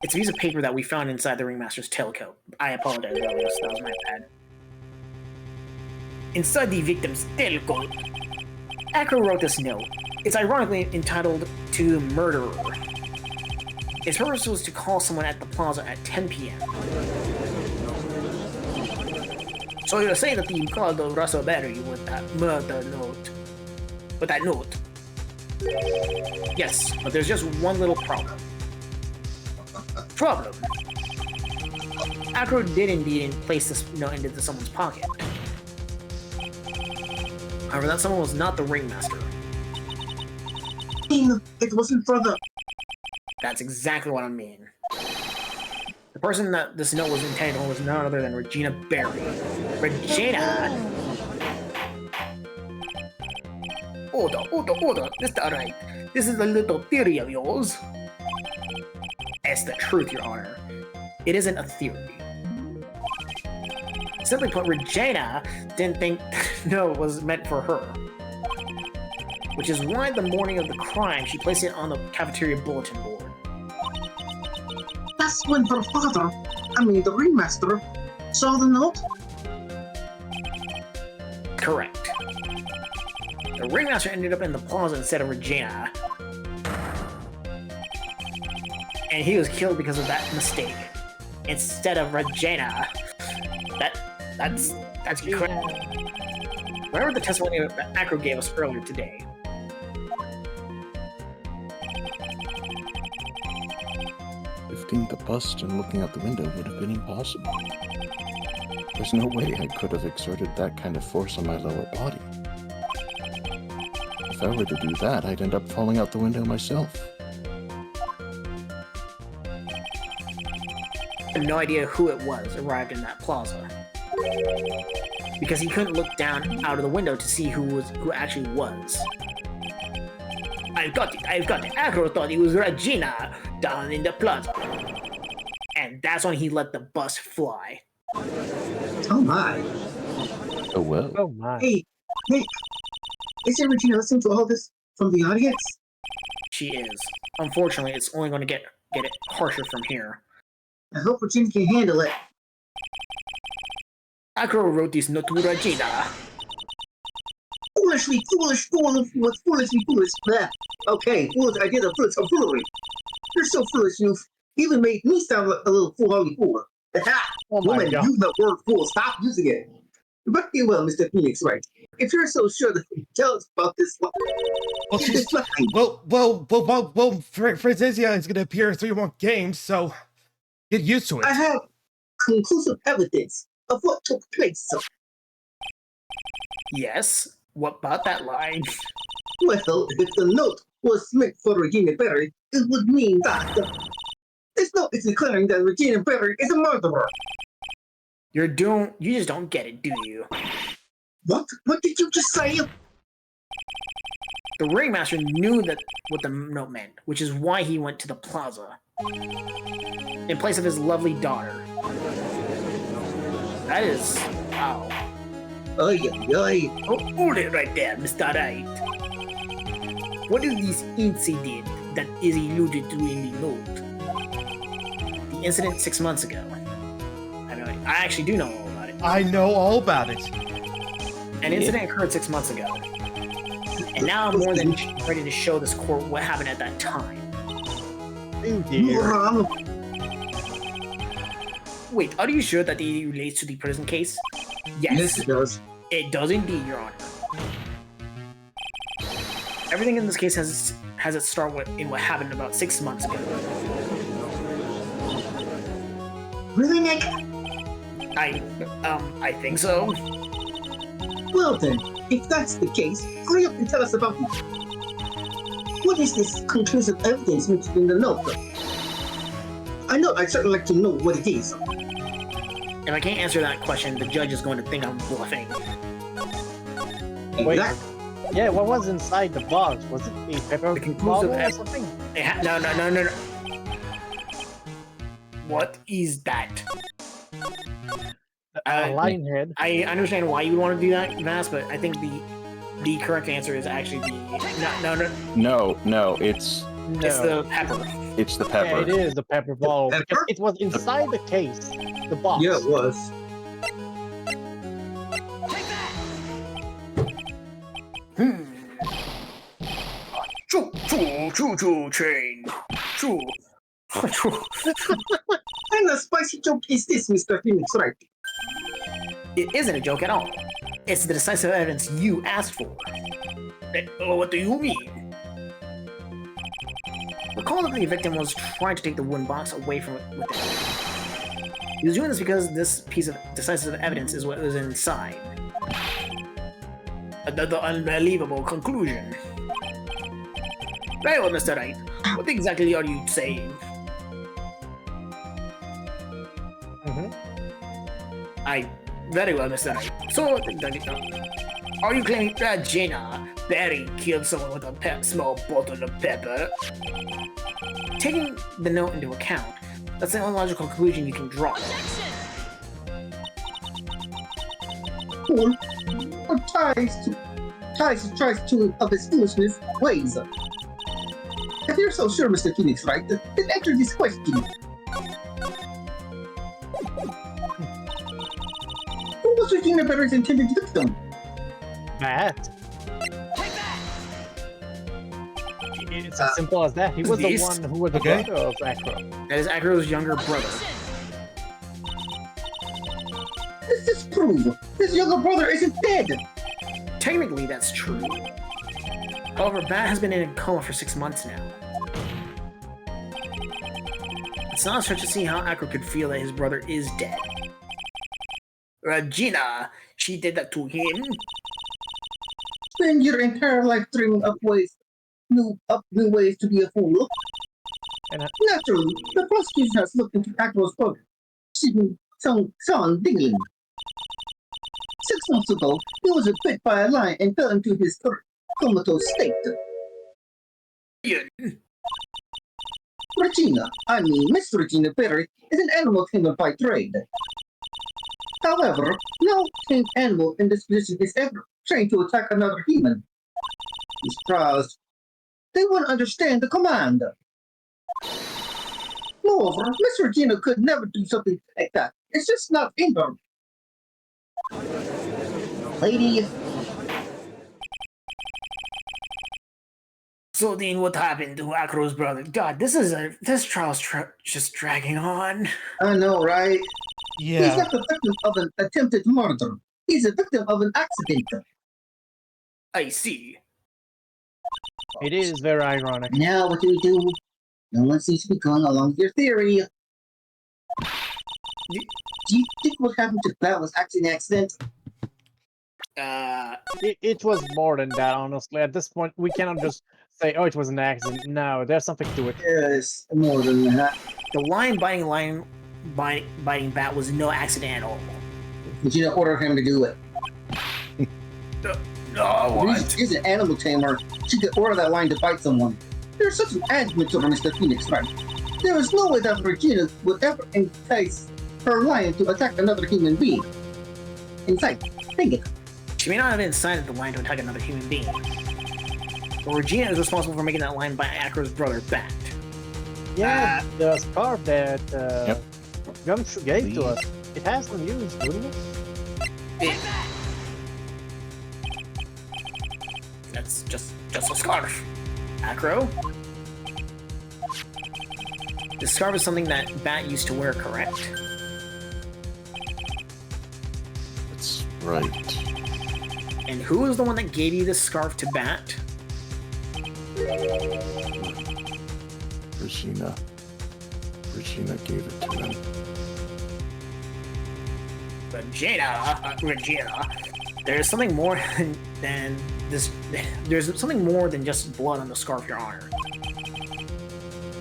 It's a piece of paper that we found inside the Ringmaster's tailcoat. I apologize earlier, so that was my bad. Inside the victim's tailcoat, Acro wrote this note. It's ironically entitled To Murderer. Its purpose was to call someone at the plaza at 10 p.m. So you're saying that you called Russell Berry with that murder note? With that note? Yes, but there's just one little problem. Acro did indeed place this note into someone's pocket. However, that someone was not the Ringmaster. It wasn't for the... That's exactly what I mean. The person that this note was intended for was none other than Regina Berry. Regina! Order, Mr. Right. This is a little theory of yours. It's the truth, Your Honor. It isn't a theory. Simply put, Regina didn't think no was meant for her. Which is why the morning of the crime, she placed it on the cafeteria bulletin board. That's when her father, the Ringmaster, saw the note? Correct. The Ringmaster ended up in the plaza instead of Regina. And he was killed because of that mistake. Instead of Regina. That's correct. Remember the testimony that Acro gave us earlier today? Lifting the bust and looking out the window would have been impossible. There's no way I could have exerted that kind of force on my lower body. If I were to do that, I'd end up falling out the window myself. I have no idea who it was arrived in that plaza. Because he couldn't look down out of the window to see who actually was. I've got it. Acro thought it was Regina down in the plaza. And that's when he let the bus fly. Oh my. Oh well. Oh my. Hey, isn't Regina listening to all this from the audience? She is. Unfortunately, it's only going to get it harsher from here. I hope Regina can handle it. Acro wrote this note to Regina. Foolishly foolish, foolishly foolish. Blah. Okay, foolish idea of foolery. You're so foolish, you've even made me sound like a little foolhardy fool. Oh my Woman, god. use the word fool. Stop using it. But be well, Mr. Phoenix Wright. If you're so sure that you tell us about this, Well, she's, Frenzizia is going to appear in 3 more games, so get used to it. I have conclusive evidence of what took place. Yes? What about that line? Well, if the note was meant for Regina Perry, it would mean that this note is declaring that Regina Perry is a murderer. You just don't get it, do you? What? What did you just say? The ringmaster knew what the note meant, which is why he went to the plaza in place of his lovely daughter. That is wow. Ay, ay, ay. Oh, hold it right there, Mr. Right. What is this incident that is alluded to in the note? The incident 6 months ago. I actually do know all about it. I know all about it. An incident occurred 6 months ago. And now I'm more than ready to show this court what happened at that time. Oh You're dear. wrong. Wait, are you sure that it relates to the prison case? Yes, it does. It does indeed, Your Honor. Everything in this case has its start in what happened about 6 months ago. Really, Nick? I think so. Well then, if that's the case, hurry up and tell us about it. What is this conclusive evidence mentioned in the note? I'd certainly like to know what it is. If I can't answer that question, the judge is going to think I'm bluffing. Wait. Exactly. Yeah, what was inside the box? Was it the pepper The conclusive bottle or ev- something? No. What is that? A lion head. I understand why you would want to do that, Mass, but I think the correct answer is actually No, it's it's the pepper. the Yeah, pepper. it is the pepper bottle. Pepper? Because it was inside the case, the box. Yeah, it was. Choo train. Choo. And a spicy joke is this, Mr. Phoenix, right? It isn't a joke at all. It's the decisive evidence you asked for. What do you mean? Recall that the victim was trying to take the wooden box away from it with him. He was doing this because this piece of decisive evidence is what was inside. The unbelievable conclusion. Very well, Mr. Wright. What exactly are you saying? Very well, Mr. Wright. So, are you claiming that Jenna Barry killed someone with a small bottle of pepper? Taking the note into account, that's the only logical conclusion you can draw. Cool. But tries to of his foolishness ways. If you're so sure, Mr. Phoenix, right, then answer this question. Who was Regina Perry's intended victim? Matt. It's as simple as that. He was the Beast? one who was the Okay. brother of Acro. That is Acro's younger brother. This is proof. His younger brother isn't dead. Technically, that's true. However, Bat has been in a coma for 6 months now. It's not a stretch to see how Acro could feel that his brother is dead. Regina, she did that to him. Spend your entire life dreaming up new ways to be a fool. And Naturally, the prosecution has looked into Acro's brother, Sean Dingling. 6 months ago, he was bit by a lion and fell into his comatose state. Ian, Miss Regina Perry, is an animal tamer by trade. However, no tamed animal in this position is ever trained to attack another human. These trials, they wouldn't understand the command. Moreover, Miss Regina could never do something like that. It's just not in her. Lady, so then what happened to Acro's brother? God, this trial's just dragging on. I know, right? He's Yeah. not the victim of an attempted murder. He's a victim of an accident. I see. it is very ironic. Now what do we do? No one seems to be going along with your theory. Do you think what happened to Belle was actually an accident? It was more than that, honestly. At this point, we cannot just say, "Oh, it was an accident." No, there's something to it. Yes, more than that. The lion biting bat was no accident at all. But you didn't order him to do it. No, He's an animal tamer. She could order that lion to bite someone. There's such an admit over Mr. Phoenix, right? There is no way that Regina would ever entice her lion to attack another human being. In fact, think it. She may not have incited the lion to attack another human being. But Regina is responsible for making that lion bite Acro's brother Bat. Yeah, the scarf that Gumshoe gave to Please. us. It has some use, wouldn't it? That's just a scarf. Acro? The scarf is something that Bat used to wear, correct? That's right. And who was the one that gave you this scarf to Bat? Regina. Regina gave it to him. Regina. There's something more than this. There's something more than just blood on the scarf, Your Honor.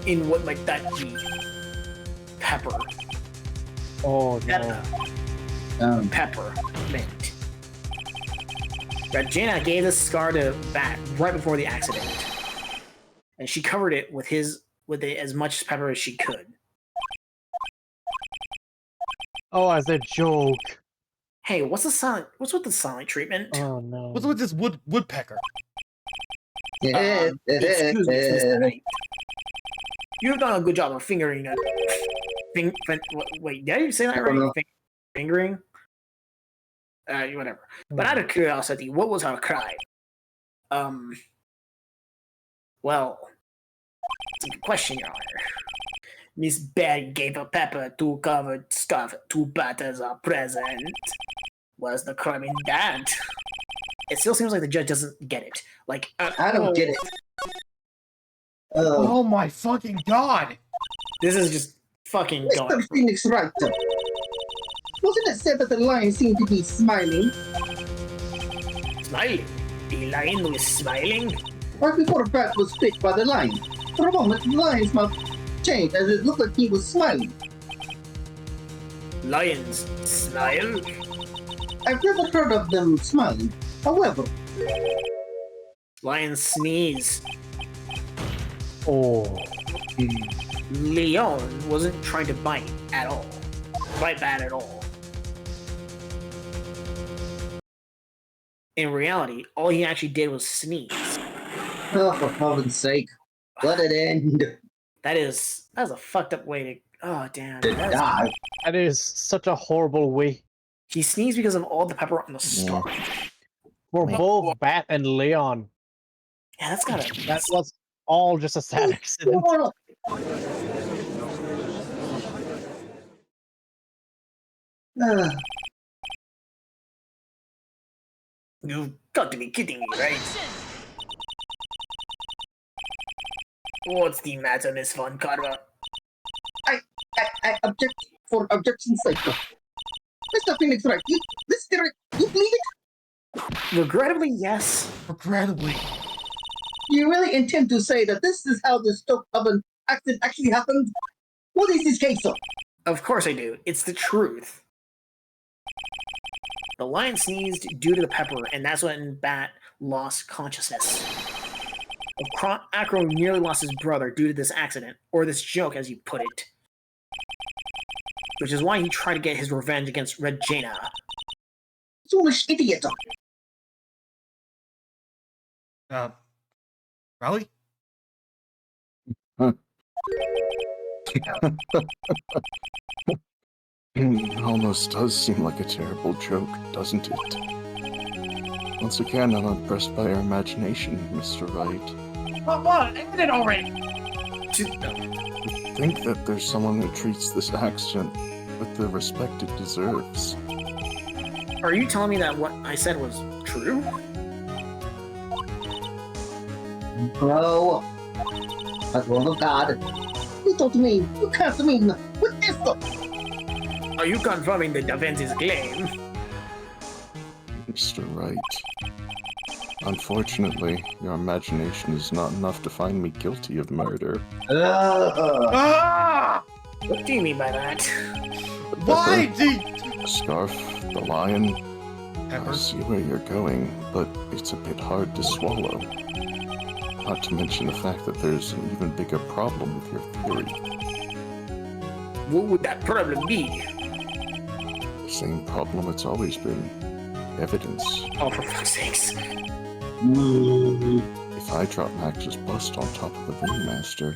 In what might that be? Pepper. Oh no. Pepper mint. Regina gave this scar to Bat right before the accident, and she covered it with as much pepper as she could. Oh, as a joke. Hey, what's with the silent treatment? Oh no. What's with this woodpecker? Excuse me, Mr. Knight. You've done a good job of fingering a... wait, did I say that right? Fingering? Whatever. But out of curiosity, what was her crime? Well, it's a good question, Your Honor. Miss Berry gave a pepper to covered scarf to Bat as a present. Was the crime in that? It still seems like the judge doesn't get it. Like, I don't get it. Oh my fucking god! This is just fucking Mr. going. Phoenix right though. Wasn't it said that the lion seemed to be smiling? Smiling? The lion was smiling? Right before Bat was bit by the lion. For a moment, the lion's mouth changed as it looked like he was smiling. Lions smile? I've never heard of them smiling. However, Lions sneeze. Oh. Leon wasn't trying to bite at all. Bite Bat at all. In reality, all he actually did was sneeze. oh, for heaven's sake, let it end. That's a fucked up way to... Oh, damn. Die. That is such a horrible way. He sneezed because of all the pepper on the scarf. For both Bat and Leon. Yeah, that's gotta... That was all just a sad accident. You've got to be kidding me, right? What's the matter, Miss Von Karma? I object for objection's sake. Mr. Phoenix, right? You believe it? Regrettably, yes. Regrettably. You really intend to say that this is how the stoke oven accident actually happened? What is this case of? Of course I do. It's the truth. The lion sneezed due to the pepper, and that's when Bat lost consciousness. Acro nearly lost his brother due to this accident, or this joke, as you put it. Which is why he tried to get his revenge against Regina. Foolish idiot! Raleigh? Almost does seem like a terrible joke, doesn't it? Once again, I'm impressed by your imagination, Mr. Wright. What? I did it already! I think that there's someone who treats this accident with the respect it deserves. Are you telling me that what I said was true? Bro, but word of God, you don't mean, you can't mean, with this stuff. Are you confirming the defense's claim? Mr. Wright. Unfortunately, your imagination is not enough to find me guilty of murder. Ah! What do you mean by that? Why Pepper, do the scarf, the lion. I Pepper? see where you're going, but it's a bit hard to swallow. Not to mention the fact that there's an even bigger problem with your theory. What would that problem be? The same problem it's always been. Evidence. Oh, for fuck's sakes. If I drop Max's bust on top of the Ringmaster,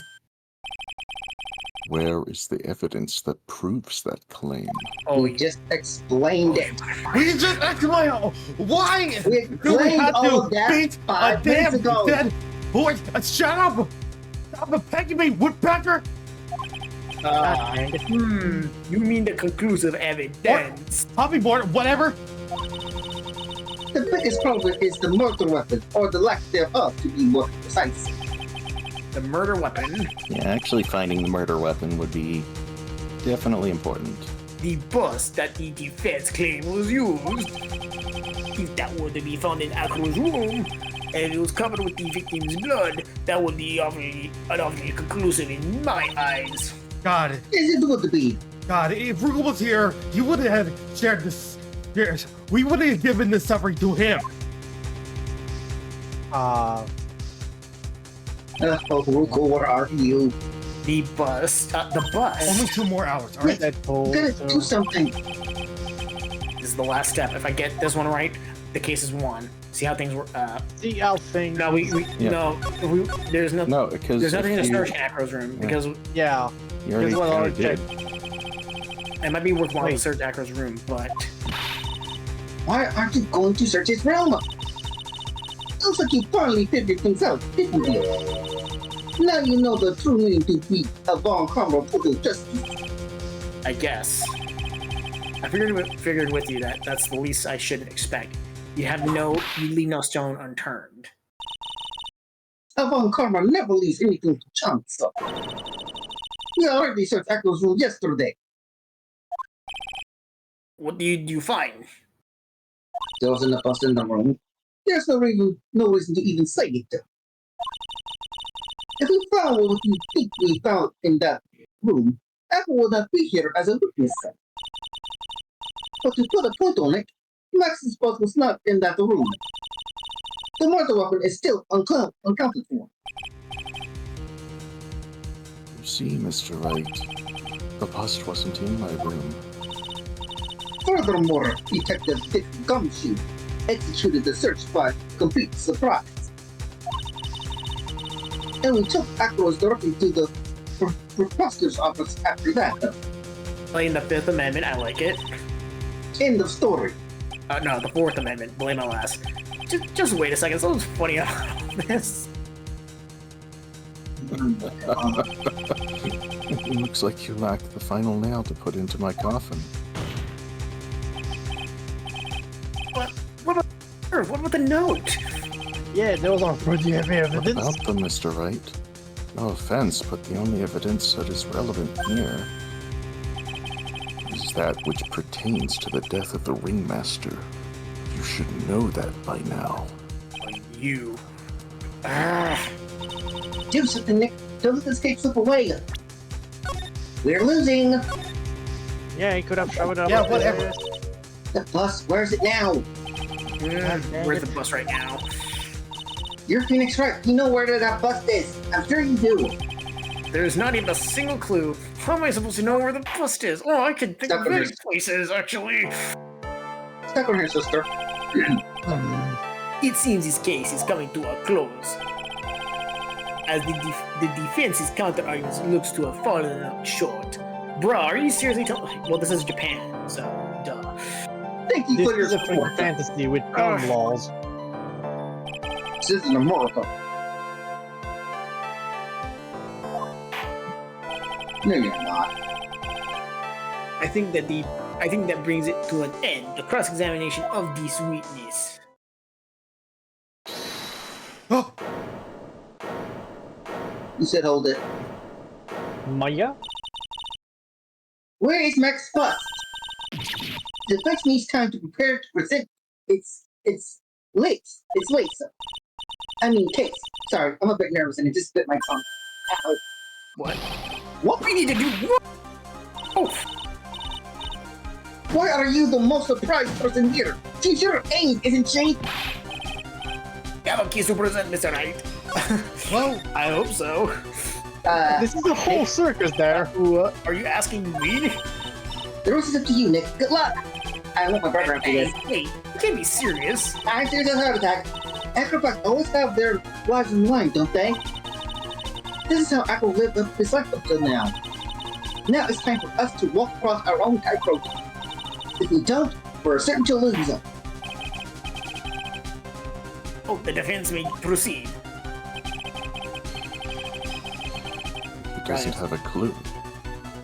where is the evidence that proves that claim? Oh, We just explained it. We just explain why We do we explained have all to of that beat a 5 minutes damn ago. dead horse? Shut up! Stop pegging me, woodpecker! You mean the conclusive evidence? Hoppyboard, whatever. The biggest problem is the murder weapon, or the lack thereof, to be more precise. The murder weapon, Yeah, actually finding the murder weapon would be definitely important. the bus that the defense claimed was used. If that were to be found in Akro's room, and it was covered with the victim's blood, that would be obviously conclusive in my eyes. God, Is it would be? God, if Rugal was here, he would have shared this. Yes, we would have given this suffering to him. Ruko, where are you? The bus, Only 2 more hours, all right? You gotta do something. This is the last step. If I get this one right, the case is won. See how things work. See how things. No, Yeah. there's no, No, because there's nothing if to you- search in Acro's room because Yeah. You already Here's what I'll kinda did. it might be worthwhile to Wait. search Acro's room, but Why aren't you going to search his realm? Looks like you finally figured things out, didn't you? Now you know the true meaning to be a Von Karma total justice. I guess. I figured with you that that's the least I should expect. You leave no stone unturned. A Von Karma never leaves anything to chance. We already searched Echo's room yesterday. What do you find? There wasn't a bus in the room. There's no reason to even say it. If we found what you think we found in that room, Echo would not be here as a witness. But to put a point on it, Max's bus was not in that room. The murder weapon is still unaccounted for. You see, Mr. Wright, the bust wasn't in my room. Furthermore, Detective Dick Gumshoe executed the search by complete surprise. And we took Akros directly to the prosecutor's office after that. Playing the Fifth Amendment, I like it. End of story. No, the Fourth Amendment, blame my last. Just wait a second, something's funny about all this. It looks like you lack the final nail to put into my coffin. What about the note? Yeah, those are pretty heavy What evidence. about them, Mr. Wright? No offense, but the only evidence that is relevant here is that which pertains to the death of the Ringmaster. You should know that by now. You. Do something, Nick. Don't let this cake slip away. We're losing. Yeah, he could have showed up. Yeah, whatever. The bus, where's it now? Where's the bus right now? You're Phoenix Wright. You know where that bus is. I'm sure you do. There's not even a single clue. How am I supposed to know where the bus is? Oh, I could think Stop of it. many places, actually. Stuck on here, sister. It seems this case is coming to a close. As the defense's counter-arguments looks to have fallen out short. Bruh, are you seriously telling? Well, this is Japan, so duh. Thank you This for your is a freaking support. fantasy with gun laws. This is America. No, you're not. I think that brings it to an end. The cross-examination of this witness. Oh, You said hold it. Maya? Where is Max bus? The defense needs time to prepare to present its it's late. It's late, sir. I mean, case. Sorry, I'm a bit nervous and it just bit my tongue. Ow. What? What? We need to do what? Oh, Why are you the most surprised person here? Since your age isn't changed. you have a case to present, Mr. Knight. Well, I hope so. This is a whole circus there. What? Are you asking me? The rest is up to you, Nick. Good luck. I want my brother after Hey, this. wait, you can't be serious. I'm serious as a heart attack. Acrobats always have their lives in line, don't they? This is how Acro lived up his life up till now. Now it's time for us to walk across our own tightrope. If we don't, we're certain to lose them. Oh, the defense may proceed. He doesn't have a clue.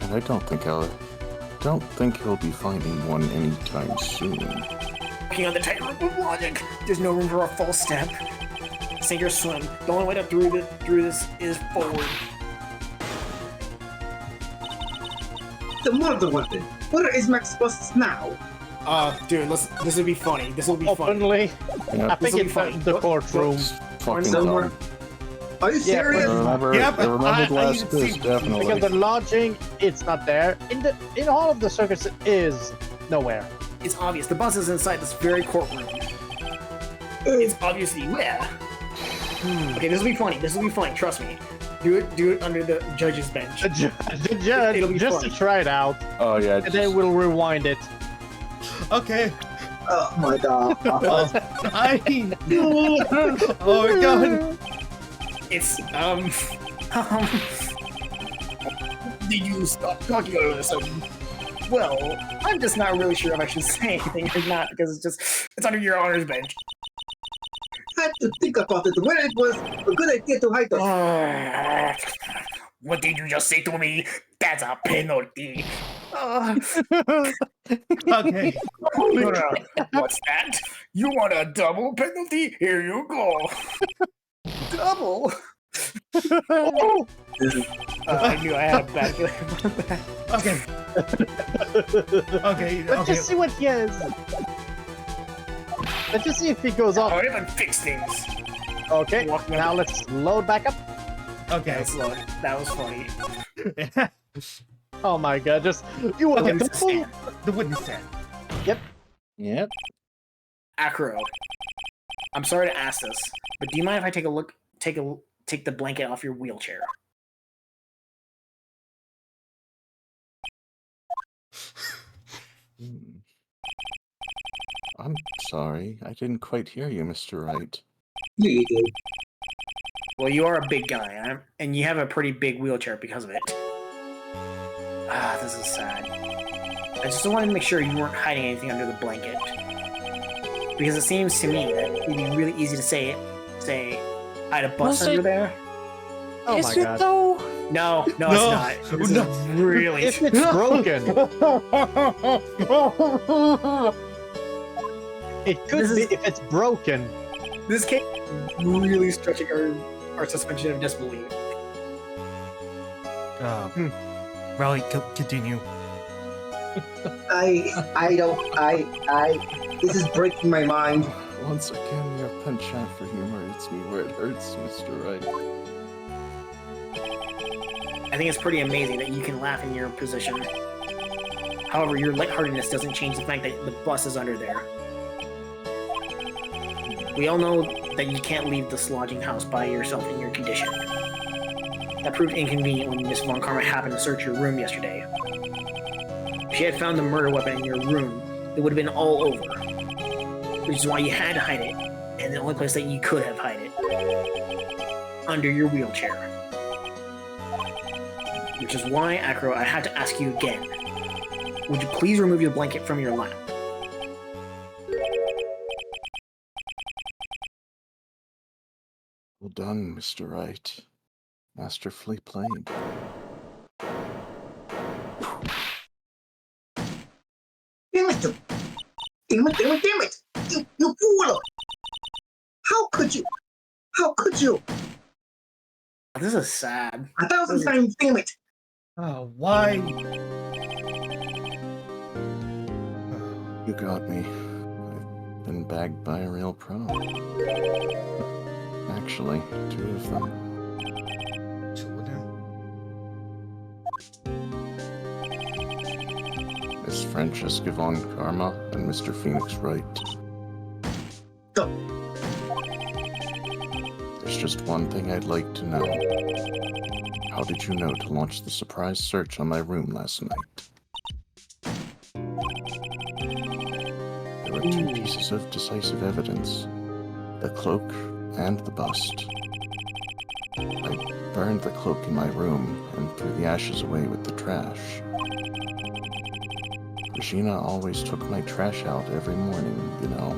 And I don't think he'll be finding one anytime soon. Walking on the tightrope of logic. There's no room for a false step. Sink or swim. The only way to through this is forward. The murder weapon. Where is Max Plus now? Dude, this will be funny. This will be funny. Openly, Yeah, I think will be it's funny. the courtroom. fucking Somewhere. dumb. Are you Yeah, serious? Remember, Yeah, but remember I last even quiz, see- definitely. Because the lodging, it's not there. In all of the circus, it is nowhere. It's obvious. The bus is inside this very courtroom. It's obviously where. Okay, this will be funny. This will be funny. Trust me. Do it under the judge's bench. The judge, It'll be just funny. to try it out, Oh yeah, and then we'll rewind it. okay. Oh my god. I. Oh my god. It's Did you stop talking all of a sudden? Well, I'm just not really sure if I should say anything or not because it's under your honor's bench. I had to think about it. Whether it was a good idea to hide us. What did you just say to me? That's a penalty. Okay. What's that? You want a double penalty? Here you go. Double? I knew I had a bad feeling about that. Okay. Okay. Let's Okay. just see what he has. Let's just see if he goes I'll up. even fix things. Okay, Walk now let's load back up. Okay. That's low. That was funny. Oh my god, just you want Okay, to Mr. Stan. The wooden stand. yep. Acro. I'm sorry to ask this, but do you mind if I take the blanket off your wheelchair? Hmm. I'm sorry, I didn't quite hear you, Mr. Wright. Yeah, you did. Well, you are a big guy, and you have a pretty big wheelchair because of it. This is sad. I just wanted to make sure you weren't hiding anything under the blanket. Because it seems to me that it'd be really easy to say, I had a bus Was under it- there. Oh my god. No, it's No, not. This no. is really... If it's broken, it could This be is- if it's broken. This case is really stretching our suspension of disbelief. Raleigh, continue. This is breaking my mind. Once again, your penchant for humor hits me where it hurts, Mr. Wright. I think it's pretty amazing that you can laugh in your position. However, your lightheartedness doesn't change the fact that the bus is under there. We all know that you can't leave this lodging house by yourself in your condition. That proved inconvenient when Miss Von Karma happened to search your room yesterday. If she had found the murder weapon in your room, it would have been all over. Which is why you had to hide it, and the only place that you could have hide it. Under your wheelchair. Which is why, Acro, I had to ask you again. Would you please remove your blanket from your lap? Well done, Mr. Wright. Masterfully played. Damn it! Damn it! You fool! How could you? How could you? This is sad. 1,000 times, damn it! Oh, why? You got me. been bagged by a real pro. Actually, 2 of them. 2 of them? Miss Francesca Von Karma and Mr. Phoenix Wright. Go. There's just one thing I'd like to know. How did you know to launch the surprise search on my room last night? There were 2 pieces of decisive evidence. The cloak and the bust. I burned the cloak in my room and threw the ashes away with the trash. Regina always took my trash out every morning, you know.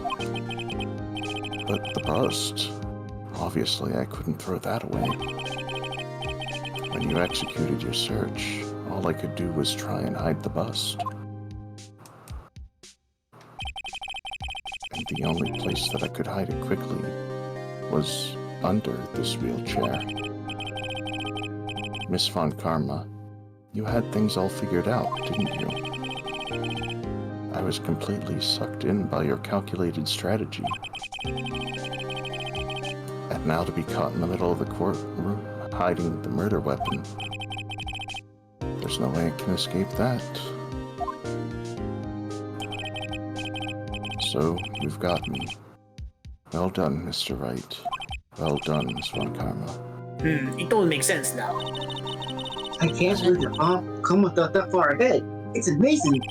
But the bust... Obviously, I couldn't throw that away. When you executed your search, all I could do was try and hide the bust. And the only place that I could hide it quickly was under this wheelchair. Miss Von Karma, you had things all figured out, didn't you? I was completely sucked in by your calculated strategy. And now to be caught in the middle of the courtroom, hiding the murder weapon. There's no way I can escape that. So, you've got me. Well done, Mr. Wright. Well done, Miss Von Karma. It all makes sense now. I can't believe your mom come thought that far ahead. It's amazing.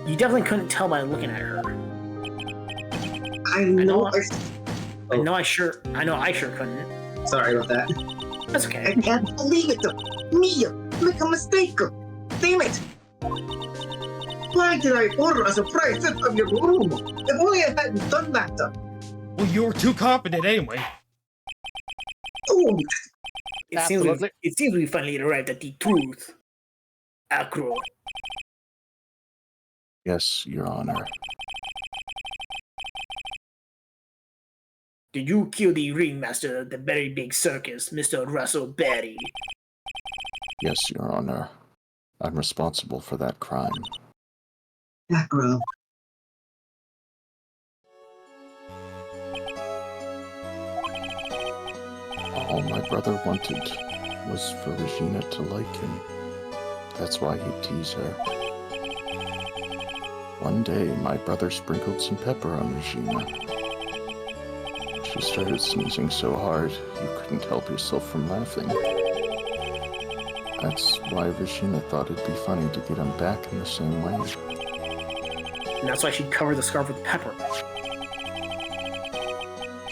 You definitely couldn't tell by looking at her. I know. I know I sure couldn't. Sorry about that. That's I okay. can't believe it, though. Mia, make a mistake. Damn it. Why did I order a surprise set of your room? If only I hadn't done that. Well, you were too confident anyway. Oh, It seems we finally arrived at the truth. Acro. Yes, Your Honor. Did you kill the ringmaster of the very big circus, Mr. Russell Berry? Yes, Your Honor. I'm responsible for that crime. Acro. All my brother wanted was for Regina to like him. That's why he'd tease her. One day, my brother sprinkled some pepper on Regina. She started sneezing so hard, you couldn't help yourself from laughing. That's why Regina thought it'd be funny to get him back in the same way. And that's why she covered the scarf with pepper.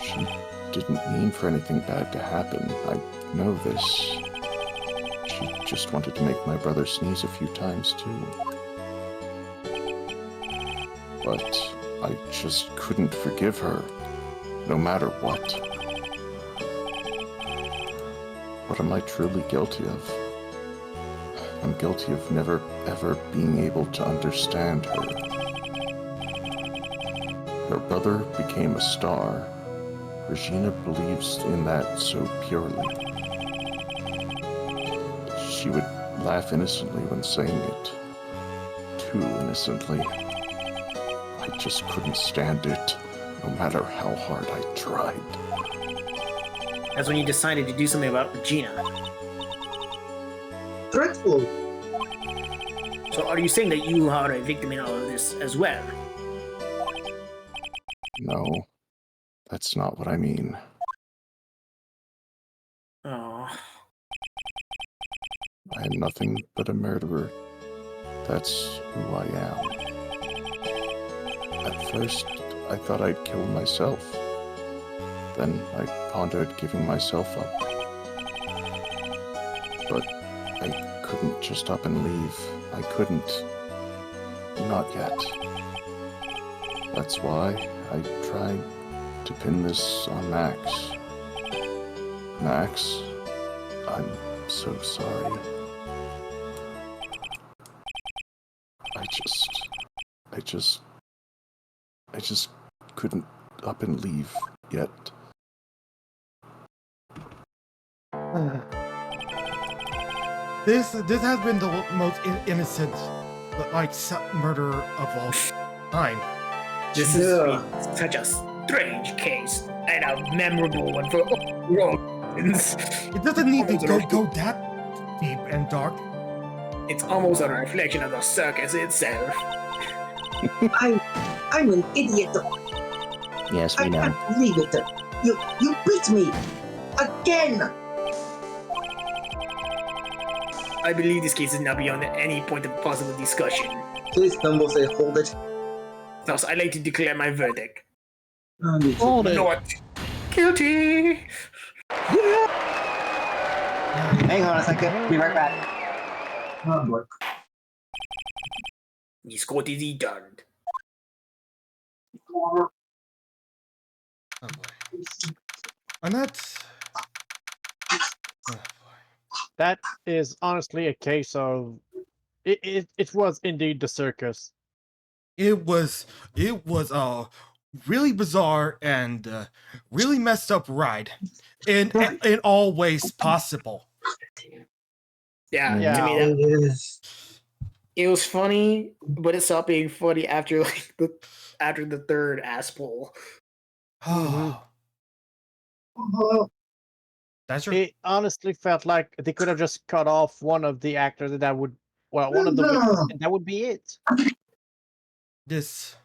She didn't mean for anything bad to happen. I know this. She just wanted to make my brother sneeze a few times, too. But I just couldn't forgive her, no matter what. What am I truly guilty of? I'm guilty of never, ever being able to understand her. Her brother became a star. Regina believes in that so purely. She would laugh innocently when saying it. Too innocently. I just couldn't stand it, no matter how hard I tried. That's when you decided to do something about Regina. Dreadful. So are you saying that you are a victim in all of this as well? No, that's not what I mean. Oh. I am nothing but a murderer. That's who I am. At first, I thought I'd kill myself. Then I pondered giving myself up. But I couldn't just up and leave. I couldn't. Not yet. That's why I tried to pin this on Max. Max, I'm so sorry. I just couldn't up and leave yet. This has been the most innocent, like, murder of time. This has been such a strange case and a memorable one for all Romans. It doesn't need to go that deep and dark. It's almost a reflection of the circus itself. I'm an idiot. Yes, I we know. can't believe it. You beat me again. I believe this case is now beyond any point of possible discussion. Please, Dumbo, say hold it. Thus, I'd like to declare my verdict. Hold it. Not guilty. Hang on a second. Be right back. Oh, boy. This court is adjourned. Oh boy. And that's... Oh boy. That is honestly a case of it was indeed the circus. It was a really bizarre and really messed up ride in all ways possible. Yeah, Yeah. to me it was funny, but it stopped being funny after the third ass pull. Oh, Oh, that's your... It honestly felt like they could have just cut off one of the actors that would, well, one of the witnesses, and that would be it. This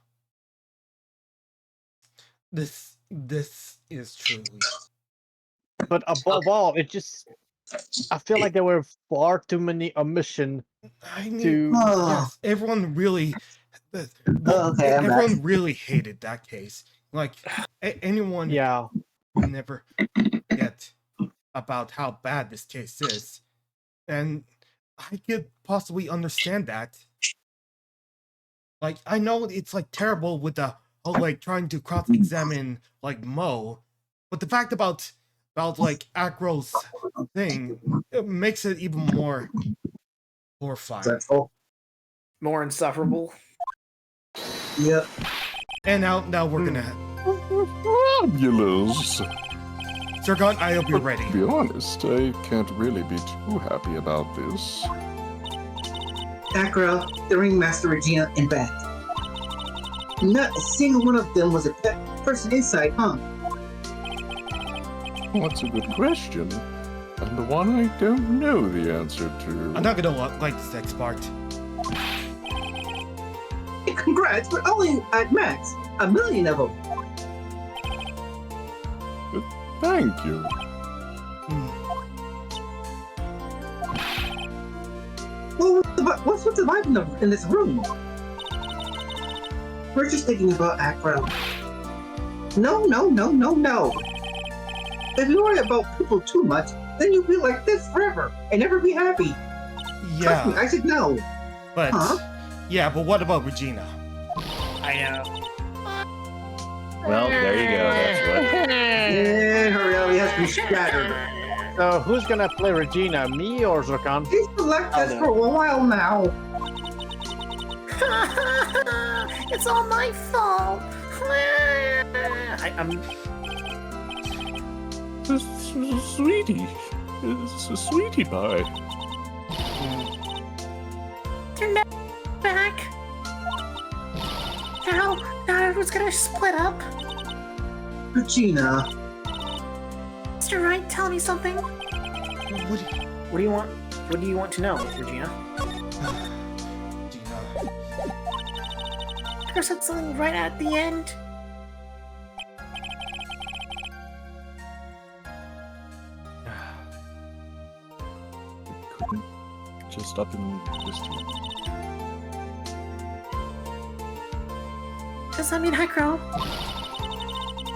is truly... But above all, I feel like there were far too many omissions I mean, to. yes, everyone really... okay, I'm everyone back. really hated that case. Like, anyone Yeah, will never get about how bad this case is. And I could possibly understand that. Like, I know it's, like, terrible with the whole, like, trying to cross-examine, like, Mo, but the fact about like, Acro's thing, it makes it even more horrifying. That's all. More insufferable. Yep. And now we're gonna... Fabulous. Zircon, I hope you're ready. To be honest, I can't really be too happy about this. Acro, the Ringmaster, Regina, and Bat. Not a single one of them was a person inside, huh? Well, that's a good question, and one I don't know the answer to. I'm not gonna like this next part. Congrats, but only at max. 1 million of them. Thank you. What's with the vibe in this room? We're just thinking about Acro. No. If you worry about people too much, then you'll be like this forever and never be happy. Trust me, Yeah, I said no. but... Huh? Yeah, but what about Regina? I know. Well, there you go. That's what. Yeah, her reality has been shattered. so who's gonna play Regina, me or Zircon? He's been like this for a while now. It's all my fault. I'm Sweetie. It's a sweetie pie. You're not back. Now everyone's gonna split up. Regina. Mr. Wright, tell me something. What What do you want? What do you want to know, Regina? Regina... I said something right at the end. Couldn't just up and just. Does that mean Hecro?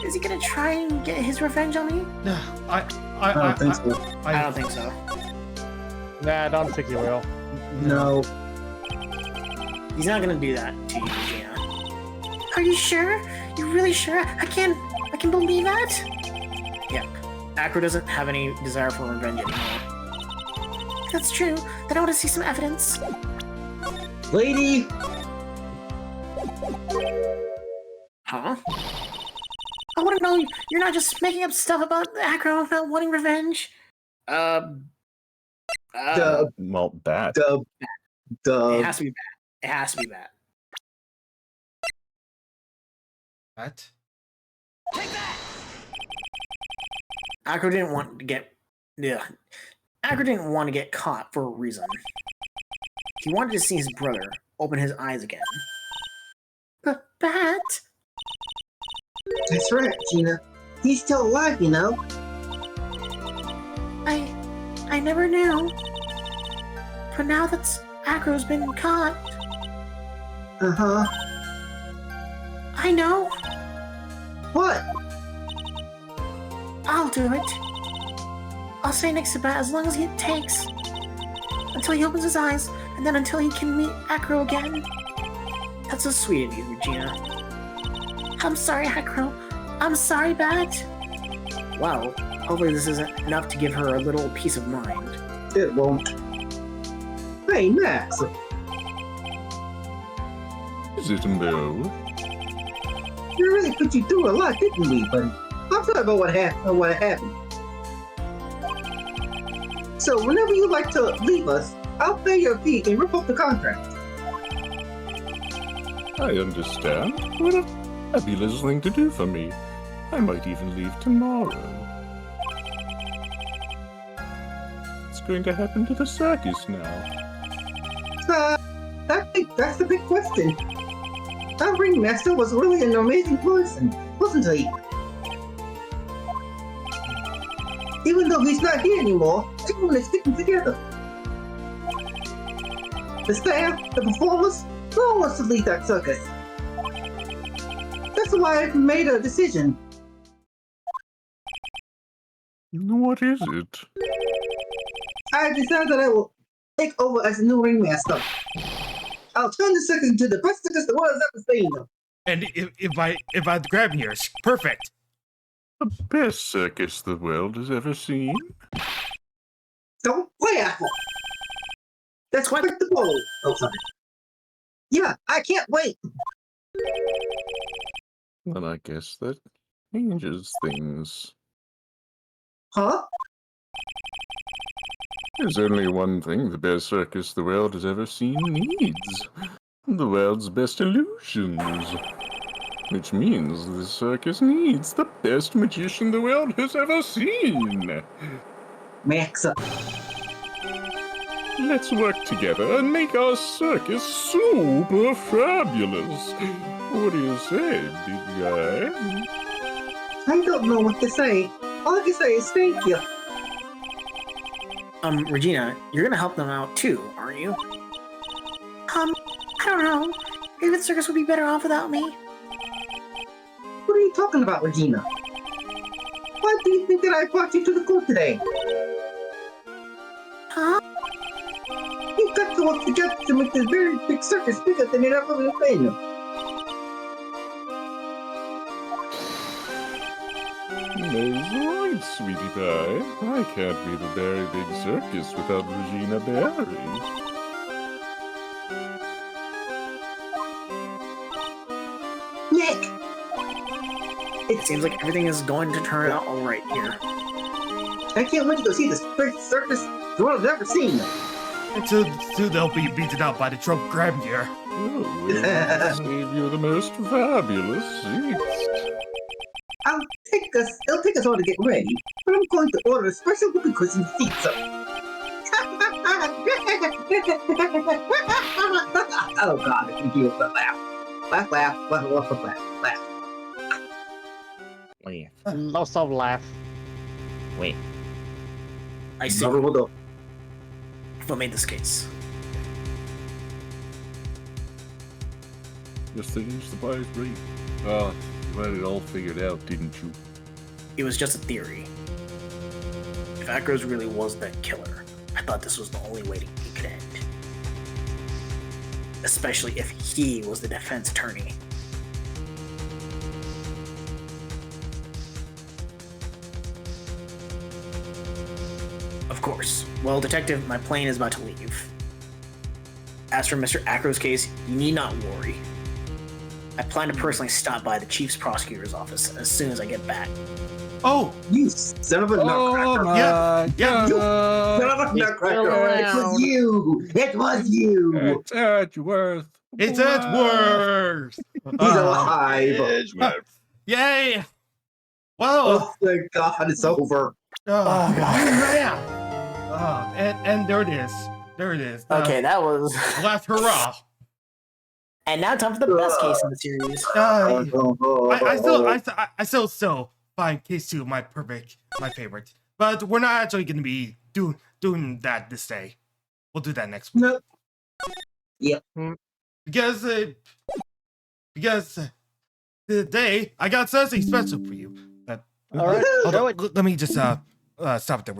Is he gonna try and get his revenge on me? I don't think so. I don't think so. Nah, I don't think he will. No. He's not gonna do that to you, Regina. Are you sure? You really sure? I can believe that? Yeah. Acro doesn't have any desire for revenge anymore. If that's true, then I want to see some evidence. Lady! Huh? I want to know you're not just making up stuff about Acro not wanting revenge. Dub. Well, that. Dub. It has to be bad. It has to be bad. What? Acro didn't want to get Acro didn't want to get caught for a reason. He wanted to see his brother open his eyes again. But Bat? That's right, Gina. He's still alive, you know. I never knew. But now that Acro's been caught, Uh-huh. I know. What? I'll do it. I'll stay next to Bat as long as it takes. Until he opens his eyes, and then until he can meet Acro again. That's so sweet of you, Regina. I'm sorry, Acro. I'm sorry, Bat. Well, hopefully this isn't enough to give her a little peace of mind. It won't. Hey, Max. Is it no? We really put you through a lot, didn't we, buddy? I'm sorry about what happened. So whenever you like to leave us, I'll pay your fee and rip up the contract. I understand. What a fabulous thing to do for me. I might even leave tomorrow. What's going to happen to the circus now? That's the big question. Our ringmaster was really an amazing person, wasn't he? Even though he's not here anymore, everyone is sticking together. The staff, the performers, no one wants to leave that circus. That's why I made a decision. What is it? I decided that I will take over as the new ringmaster. I'll turn the circus into the best circus the world has ever seen. And if I grab yours, perfect. The best circus the world has ever seen? Don't play Apple. That's quite the ball. Oh, sorry. Yeah, I can't wait. Well, I guess that changes things. Huh? There's only one thing the best circus the world has ever seen needs. The world's best illusions. Which means the circus needs the best magician the world has ever seen. Max. Let's work together and make our circus super fabulous. What do you say, big guy? I don't know what to say. All I can say is thank you. Regina, you're gonna help them out too, aren't you? I don't know. Maybe the circus would be better off without me. What are you talking about, Regina? Why do you think that I brought you to the court today? Huh? You've got to work together to make this very big circus bigger than it ever would have been. That's right, sweetie pie. I can't be the very big circus without Regina Berry. Nick! It seems like everything is going to turn out alright here. I can't wait to go see this big circus the world has ever seen. Until they'll be beaten out by the Trump Grabmere. Oh, we'll save you the most fabulous seats. It'll take us all to get ready, but I'm going to order a special whoopee cushion seats. Oh God, I can do it, but laugh. Laugh. Wait. Lots of laugh. Wait. I see. Naruto. What made this case? Just to use the pie's right. Oh, you had it all figured out, didn't you? It was just a theory. If Acros really was that killer, I thought this was the only way it could end. Especially if he was the defense attorney. Of course. Well, Detective, my plane is about to leave. As for Mr. Acro's case, you need not worry. I plan to personally stop by the Chief's Prosecutor's office as soon as I get back. Oh, You son of a nutcracker. yeah. You son of a nutcracker. It was you. It was you. It's Edgeworth. It's Edgeworth. He's alive. Yay! Wow. Oh, thank God, it's over. Oh, yeah. And there it is. There it is. Okay, that was. Last hurrah. And now time for the best case in the series. I still find case 2 my favorite. But we're not actually going to be doing that this day. We'll do that next week. No. Yep. Because today I got something special for you. All right, show it. Let me just stop it there.